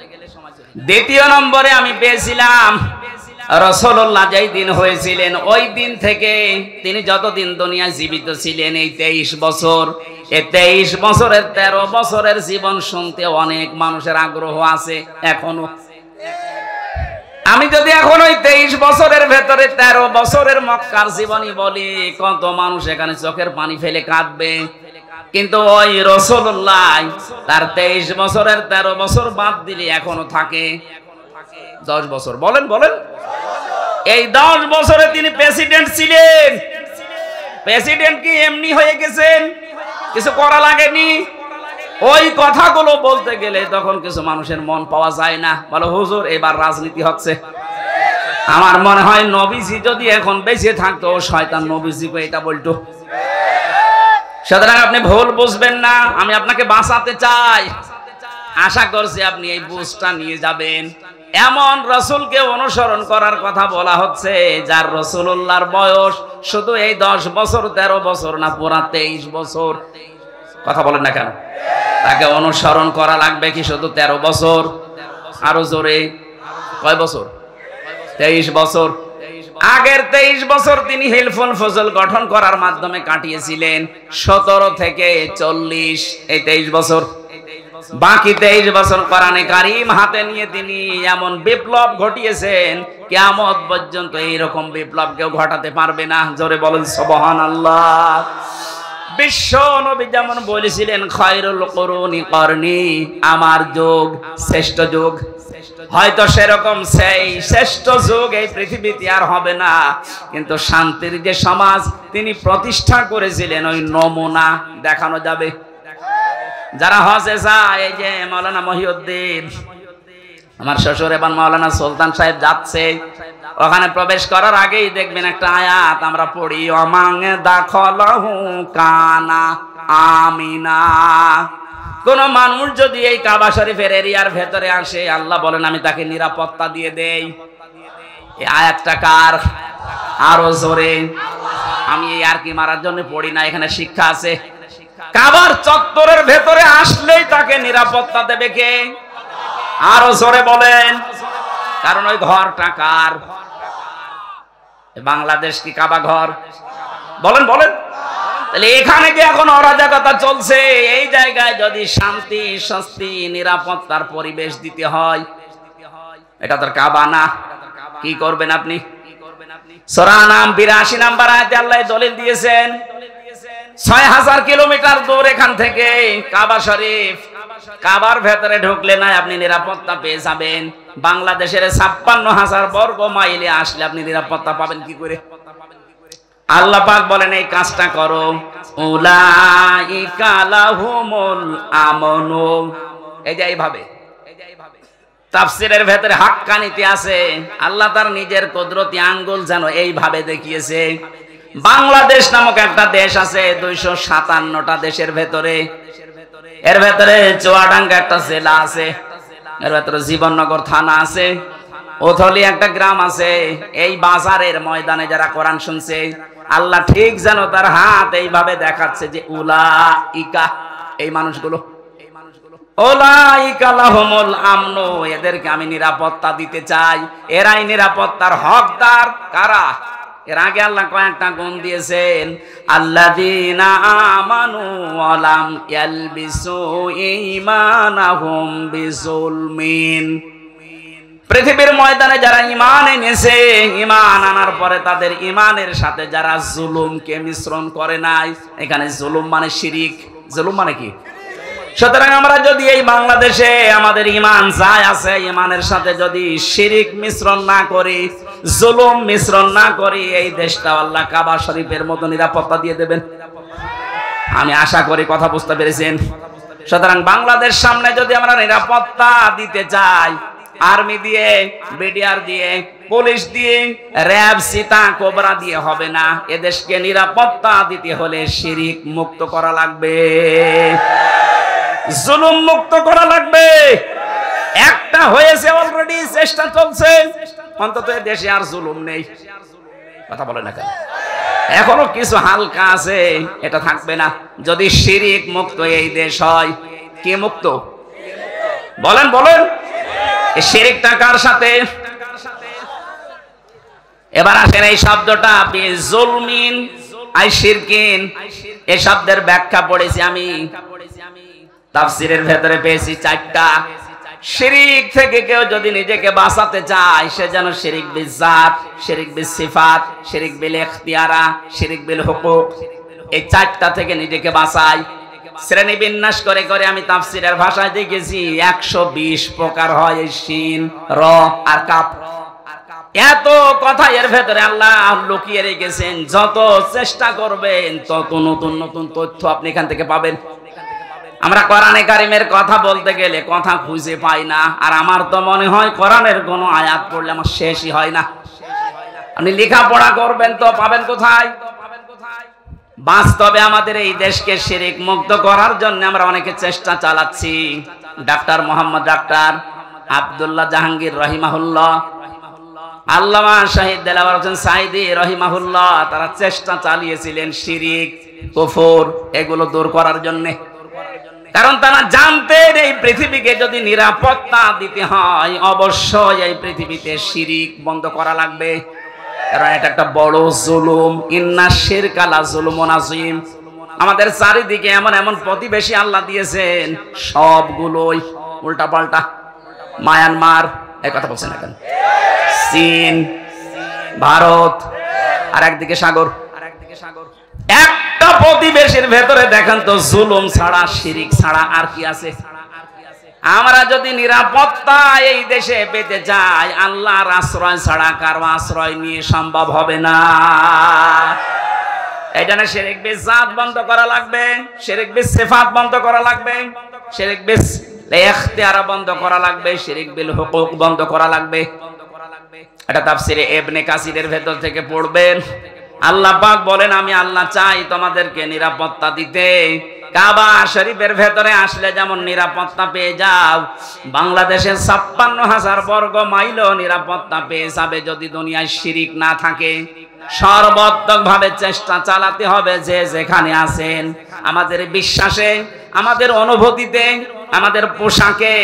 দ্বিতীয় নম্বরে আমি পেয়েছিলাম রাসূলুল্লাহ যেই দিন হয়েছিলেন ওই দিন থেকে তিনি যতদিন দুনিয়ায় জীবিত ছিলেন এই 23 বছর, এই 23 বছরের 13 বছরের জীবন শুনতে অনেক মানুষের আগ্রহ আছে এখনো। আমি যদি এখন ওই 23 বছরের ভেতরে 13 বছরের মক্কার জীবনী বলি, কত মানুষ এখানে চোখের পানি ফেলে কাঁদবে। কিন্তু ওই রাসূলুল্লাহ তার 23 বছরের 13 বছর বাদ দিলে এখনো থাকে 10 বছর। বলেন বলেন, এই 10 বছরে তিনি প্রেসিডেন্ট ছিলেন। প্রেসিডেন্ট কি এমনি হয়ে গেছেন? কিছু করা লাগেনি। ওই কথাগুলো বলতে গেলে তখন কিছু মানুষের মন পাওয়া যায় না, বলো হুজুর এবার রাজনীতি হচ্ছে। আমার মনে হয় নবীজি যদি এখন বেঁচে থাকতো শয়তান নবীজিকে এটা বলতো। সুতরাং আপনি ভুল বুঝবেন না, আমি আপনাকে বাঁচাতে চাই। আশা করছি আপনি এই বুঝটা নিয়ে যাবেন। এমন রাসূলকে অনুসরণ করার কথা বলা হচ্ছে যার রাসূলুল্লাহর বয়স শুধু এই 10 বছর 13 বছর না, পুরা 23 বছর। কথা বলেন না কেন? তাকে অনুসরণ করা লাগবে কি শুধু 13 বছর? আরো জোরে, কয় বছর? 23 বছর। আগের 23 বছর তিনি হিলফুল ফজল গঠন করার মাধ্যমে কাটিয়েছিলেন। 17 থেকে 40 এই 23 বছর। বাকি 23 বছর কোরআনে কারীম হাতে নিয়ে তিনি এমন বিপ্লব ঘটিয়েছেন, কিয়ামত পর্যন্ত এইরকম বিপ্লব কেউ ঘটাতে পারবে না। জোরে বলেন সুবহানাল্লাহ। বিশ্ব নবী যেমন বলেছিলেন খায়রুল কুরুনি করনি, আমার যুগ শ্রেষ্ঠ যুগ, হয়তো সেরকম সেই শ্রেষ্ঠ যুগ এই পৃথিবীতে আর হবে না, কিন্তু শান্তির যে সমাজ তিনি প্রতিষ্ঠা করেছিলেন ওই নমুনা দেখানো যাবে। যারা হজে যায়, এই যে মাওলানা মহিউদ্দিন, আমার শ্বশুর এবং মাওলানা সুলতান সাহেব যাচ্ছে, ওখানে প্রবেশ করার আগেই দেখবেন একটা আয়াত আমরা পড়ি, অমাং দাখলাহু কানা আমিনা। কোন মানুষ যদি এই কাবা শরীফের এরিয়ার ভেতরে আসে, আল্লাহ বলেন আমি তাকে নিরাপত্তা দিয়ে দেই। এই আয়াতটা কার? আরো জোরে। আমি এই আর কি মারার জন্য পড়ি না, এখানে শিক্ষা আছে। কাবার চত্বরের ভেতরে আসলেই তাকে নিরাপত্তা দেবে কে? আরো জোরে বলেন। কারণ ওই ঘরটা কার? বাংলাদেশ কি কাবা ঘর? বলেন বলেন। তাহলে এখানে কি এখন অরাজকতা চলছে? এই জায়গায় যদি শান্তি স্বস্তি নিরাপত্তার পরিবেশ দিতে হয়, এটা তো কাবা না। কি করবেন আপনি? সূরা নাম 82 নম্বর আয়াতে আল্লাহ দলিল দিয়েছেন 6000 কিলোমিটার দূর এখান থেকে কাবা শরীফ। কাবার ভেতরে ঢুকলে না আপনি নিরাপত্তা পেয়ে যাবেন, বাংলাদেশের 56,000 বর্গ মাইলে আসলে আপনি নিরাপত্তা পাবেন কি করে? আল্লাহ পাক বলেন এই কাজটা করো, উলাইকা লাহুমুল আমনু। এই যে এইভাবে তাফসীরের ভেতরে হাক্কানিতে আছে, আল্লাহ তার নিজের কুদরতি আঙ্গুল যেন এইভাবে দেখিয়েছে। বাংলাদেশ নামক একটা দেশ আছে 257টা দেশের ভেতরে, এর ভেতরে চুয়াডাঙ্গা একটা জেলা আছে, এর ভেতরে জীবননগর থানা আছে, ওথলি একটা গ্রাম আছে। এই বাজারের ময়দানে যারা কোরআন শুনছে, আল্লাহ ঠিক যেন তার হাত এইভাবে দেখাচ্ছে যে উলাইকা, এই মানুষগুলো, উলাইকা লাহুমুল আমনু, এদেরকে আমি নিরাপত্তা দিতে চাই। এরাই নিরাপত্তার হকদার। কারা? এর আগে আল্লাহ কয়েকটা গুণ দিয়েছেন, আল্লাযীনা আমানু ওয়া লাম ইয়ালবিসু ঈমানাহুম বিযুলমিন। পৃথিবীর ময়দানে যারা ঈমান এনেছে, ঈমান আনার পরে তাদের ঈমানের সাথে যারা জুলুমকে মিশ্রণ করে নাই। এখানে জুলুম মানে শিরিক। জুলুম মানে কি? সুতরাং আমরা যদি এই বাংলাদেশে আমাদের ঈমান যায় আছে, ঈমানের সাথে যদি শিরিক মিশ্রণ না করি, জুলুম মিশ্রণ না করি, এই দেশটা আল্লাহ কাবা শরীফের মতো নিরাপত্তা দিয়ে দেবেন। আমি আশা করি কথা বুঝতে পেরেছেন। সুতরাং বাংলাদেশ সামনে যদি আমরা নিরাপত্তা দিতে চাই, আর্মি দিয়ে, বিডিআর দিয়ে, পুলিশ দিয়ে, র‍্যাব, সীতা, কোবরা দিয়ে হবে না। এদেশকে নিরাপত্তা দিতে হলে শিরিক মুক্ত করা লাগবে, জুলুম মুক্ত করা লাগবে। একটা হয়েছে অলরেডি, চেষ্টা চলছে, অন্তত দেশে আর জুলুম নেই। কথা বলে না কেন? এখনো কিছু হালকা আছে, এটা থাকবে না যদি শিরিক মুক্ত এই দেশ হয়। কে মুক্ত বলেন বলেন? এই শিরিকটা কার সাথে? এবার আসেন এই শব্দটা বিজুলমিন আই শিরকিন, এই শব্দের ব্যাখ্যা পড়েছি আমি তাফসীরের ভেতরে, পেয়েছি 4টা। শিরিক থেকে কেউ যদি নিজেকে বাঁচাতে চায়, সে যেন শিরিক বিল জাত, শিরিক বিল সিফাত, শিরিক বিল ইখতিয়ারা, শিরিক বিল হুকুক, এই 4টা থেকে নিজেকে বাঁচায়। শ্রেণী বিন্যাস করে করে আমি তাফসীরের ভাষায় দেখেছি 120 প্রকার হয় এই শিন, র আর কাফ। এত কথা এর ভেতরে আল্লাহ লুকিয়ে রেখেছেন, যত চেষ্টা করবেন তত নতুন নতুন তথ্য আপনি এখান থেকে পাবেন। আমরা কোরআনে কারিমের কথা বলতে গেলে কথা খুঁজে পাই না, আর আমার তো মনে হয় কোরআনের কোনো আয়াত পড়লে আমার শেষই হয় না। আপনি লেখাপড়া করবেন তো পাবেন কোথায়? বাস্তবে আমাদের এই দেশকে শিরিক মুক্ত করার জন্য আমরা অনেকে চেষ্টা চালাচ্ছি। ডাক্তার মোহাম্মদ ডাক্তার আব্দুল্লাহ জাহাঙ্গীর রহিমাহুল্লাহ, আল্লামা শহীদ দেলাওয়ার হোসেন সাইদি রহিমাহুল্লাহ, তারা চেষ্টা চালিয়েছিলেন শিরিক, কুফর এগুলো দূর করার জন্য। কারণ তারা জানতেন এই পৃথিবীকে যদি নিরাপত্তা দিতে হয়, অবশ্যই এই পৃথিবীতে শিরিক বন্ধ করা লাগবে। কারণ এটা একটা বড় জুলুম, ইন্না শিরকা লা যুলমুন আযীম। আমাদের চারিদিকে এমন এমন প্রতিবেশী আল্লাহ দিয়েছেন, সবগুলোই উল্টাপাল্টা। মায়ানমার, এই কথা বলছেন না কেন? চীন, ভারত, আর একদিকে সাগর। একটা প্রতিবেশীর ভেতরে দেখেন তো জুলুম ছাড়া, শিরিক ছাড়া আর কি আছে? আমরা যদি নিরাপত্তা এই দেশে পেতে চাই, আল্লাহর আশ্রয় ছাড়া কারো আশ্রয় নিয়ে সম্ভব হবে না। এই জন্য শিরিক বিল জাত বন্ধ করা লাগবে, শিরিক বিল সিফাত বন্ধ করা লাগবে, শিরিক বিল ইখতিয়ারা বন্ধ করা লাগবে, শিরিক বিল হুকুক বন্ধ করা লাগবে। এটা তাফসীরে ইবনে কাসিরের ভেতর থেকে পড়বেন। আল্লাহ পাক বলেন, আমি আল্লাহ চাই তোমাদেরকে নিরাপত্তা দিতে। কাবা শরীফের ভেতরে আসলে যেমন নিরাপত্তা পেয়ে যাও, বাংলাদেশের 56,000 বর্গ মাইলও নিরাপত্তা পেয়ে যাবে যদি দুনিয়ায় শিরিক না থাকে। সর্বাত্মকভাবে চেষ্টা চালাতে হবে যে যেখানে আছেন, আমাদের বিশ্বাসে, আমাদের অনুভূতিতে, আমাদের পোশাকে,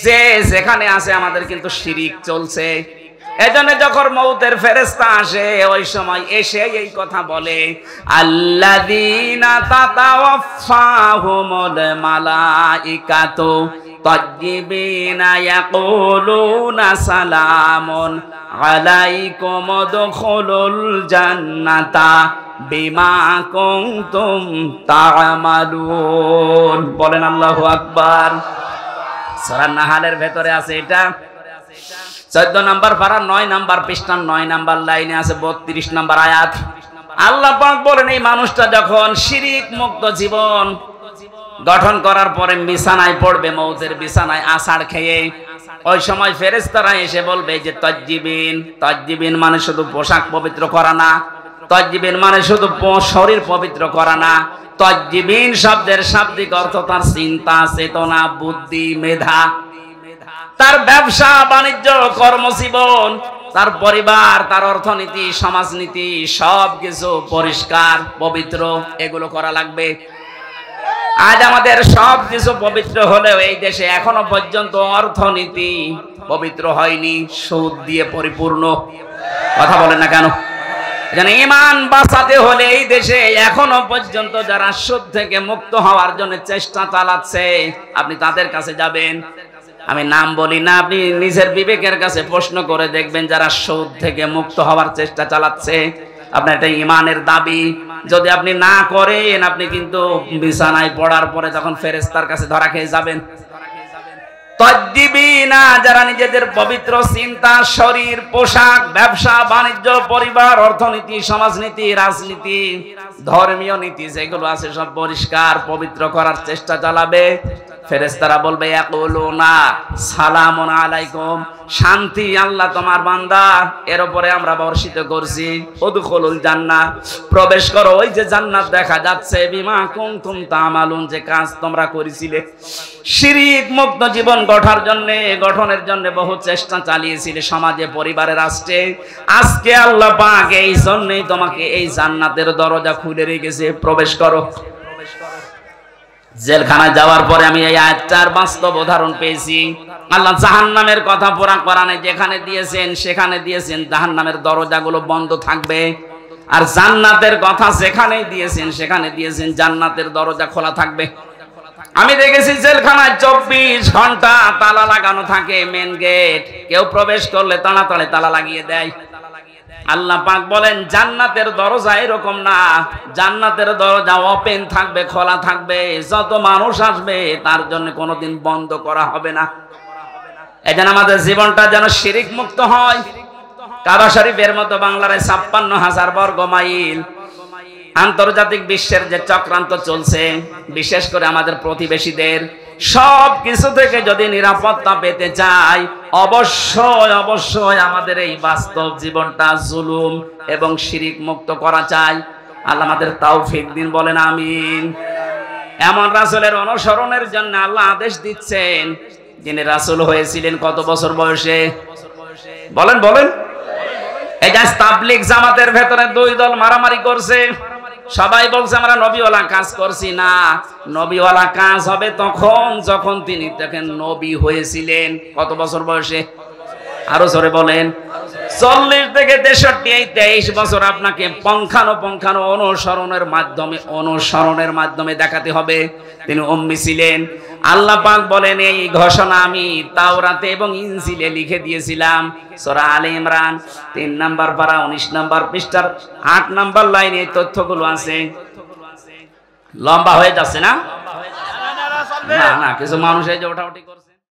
যে যেখানে আছে আমাদের কিন্তু শিরিক চলছে। এজন্য যখন মউতের ফেরেশতা আসে, ওই সময় এসে এই কথা বলে, আল্লাযীনা তাতাওয়াফাহুমুল মালাইকাতু তাজ্জিবিনা ইয়াকুলুনা সালামুন আলাইকুম উদখুলুল জান্নাতা বিমা কুনতুম তা'মালুন। বলেন আল্লাহু আকবার। সূরা নাহালের ভেতরে আছে এটা, 14 নম্বর পারা 9 নম্বর পৃষ্ঠা 9 নম্বর লাইনে আছে 32 নম্বর আয়াত। আল্লাহ পাক বলেন, এই মানুষটা যখন শিরিক মুক্ত জীবন গঠন করার পরে বিছানায় পড়বে, মউতের বিছানায় আছাড় খেয়ে, ওই সময় ফেরেশতারা এসে বলবে যে তাজ্জিবিন, তাজ্জিবিন মানে শুধু পোশাক পবিত্র করা না, তাজ্জিবিন মানে শুধু শরীর পবিত্র করা না। তাজ্জিবিন শব্দের শাব্দিক অর্থ তার চিন্তা, চেতনা, বুদ্ধি, মেধা, তার ব্যবসা বাণিজ্য, কর্মজীবন, তার পরিবার, তার অর্থনীতি, সমাজনীতি, সবকিছু পরিষ্কার পবিত্র, এগুলো করা লাগবে। আজ আমাদের সবকিছু পবিত্র হলেও এই দেশে এখনো পর্যন্ত অর্থনীতি পবিত্র হয়নি, সুদ দিয়ে পরিপূর্ণ। কথা বলেন না কেন? যেন ঈমান বাঁচাতে হলে এই দেশে এখনো পর্যন্ত যারা সুদ থেকে মুক্ত হওয়ার জন্য চেষ্টা চালাচ্ছে, আপনি তাদের কাছে যাবেন, আমি নাম বলি না, আপনি নিজের বিবেকের কাছে প্রশ্ন করে দেখবেন, যারা সুদ থেকে মুক্ত হওয়ার চেষ্টা চালাচ্ছে, আপনার এটা ঈমানের দাবি। যদি আপনি না করেন, আপনি কিন্তু বিছানায় পড়ার পরে যখন ফেরেশতার কাছে ধরা খেয়ে যাবেন। তাজ্জিবিনা, যারা নিজেদের পবিত্র চিন্তা, শরীর, পোশাক, ব্যবসা বাণিজ্য, পরিবার, অর্থনীতি, সমাজনীতি, রাজনীতি, ধর্মীয় নীতি যেগুলো আছে সব পরিষ্কার পবিত্র করার চেষ্টা চালাবে, ফেরেশতারা বলবে ইয়াকুলুনা সালামুন আলাইকুম, শান্তি আল্লাহ তোমার বান্দা এর উপরে আমরা বর্ষিত করছি। উদখুলুল জান্নাহ, প্রবেশ করো ওই যে জান্নাত দেখা যাচ্ছে। বিমা কুনতুম তা'মালুন, যে কাজ তোমরা করেছিলে। শিরক মুক্ত জীবন গঠনের জন্য বহু চেষ্টা চালিয়েছিলে সমাজে, পরিবারে, রাষ্ট্রে। আজকে আল্লাহ পাক এই জন্যই তোমাকে এই জান্নাতের দরজা খুলে রেখেছে, প্রবেশ করো। জেলখানায় যাওয়ার পরে আমি এই আয়াতটার বাস্তব উদাহরণ পেয়েছি। আল্লাহ জাহান্নামের কথা পুরা কোরআনে যেখানে দিয়েছেন সেখানে দিয়েছেন জাহান্নামের দরজাগুলো বন্ধ থাকবে, আর জান্নাতের কথা যেখানে দিয়েছেন সেখানে দিয়েছেন জান্নাতের দরজা খোলা থাকবে। আমি দেখেছি জেলখানায় 24 ঘন্টা তালা লাগানো থাকে, মেন গেট। কেউ প্রবেশ করলে তাড়াতাড়ি তালা লাগিয়ে দেয়। আল্লাহ পাক বলেন জান্নাতের দরজা এরকম না, জান্নাতের দরজা ওপেন থাকবে, খোলা থাকবে। যত মানুষ আসবে তার জন্য কোনোদিন বন্ধ করা হবে না। এজন্য আমাদের জীবনটা যেন শিরক মুক্ত হয়। কাবা শরীফের মতো বাংলার 56,000 বর্গ মাইল আন্তর্জাতিক বিশ্বের যে চক্রান্ত চলছে, বিশেষ করে আমাদের প্রতিবেশীদের, সব কিছু থেকে যদি নিরাপত্তা পেতে চাই, অবশ্যই আমাদের এই বাস্তব জীবনটা জুলুম এবং শিরক মুক্ত করা চাই। আল্লাহ আমাদের তৌফিক দিন, বলেন আমিন। এমন রাসূলের অনুসরণের জন্য আল্লাহ আদেশ দিচ্ছেন, যিনি রাসূল হয়েছিলেন কত বছর বয়সে? বলেন। এই যে তাবলীগ জামাতের ভেতরে দুই দল মারামারি করছে, সবাই বলছে আমরা নবীওয়ালা কাজ করছি না। নবীওয়ালা কাজ হবে তখন যখন তিনি দেখেন নবী হয়েছিলেন। কত বছর বয়সে? আরো জোরে বলেন। 40 থেকে 63, এই 23 বছর আপনাকে পঙ্খানো অনুসরণের মাধ্যমে দেখাতে হবে তিনি উম্মি ছিলেন। আল্লাহ পাক বলেন এই ঘোষণা আমি তাওরাতে এবং ইনজিলে লিখে দিয়েছিলাম। সূরা আলে ইমরান 3 নাম্বার পারা 19 নাম্বার পৃষ্ঠার 8 নাম্বার লাইনে এই তথ্যগুলো আছে। লম্বা হয়ে যাচ্ছে না? না, কিছু মানুষ এই যে ওঠাউঠি করছে।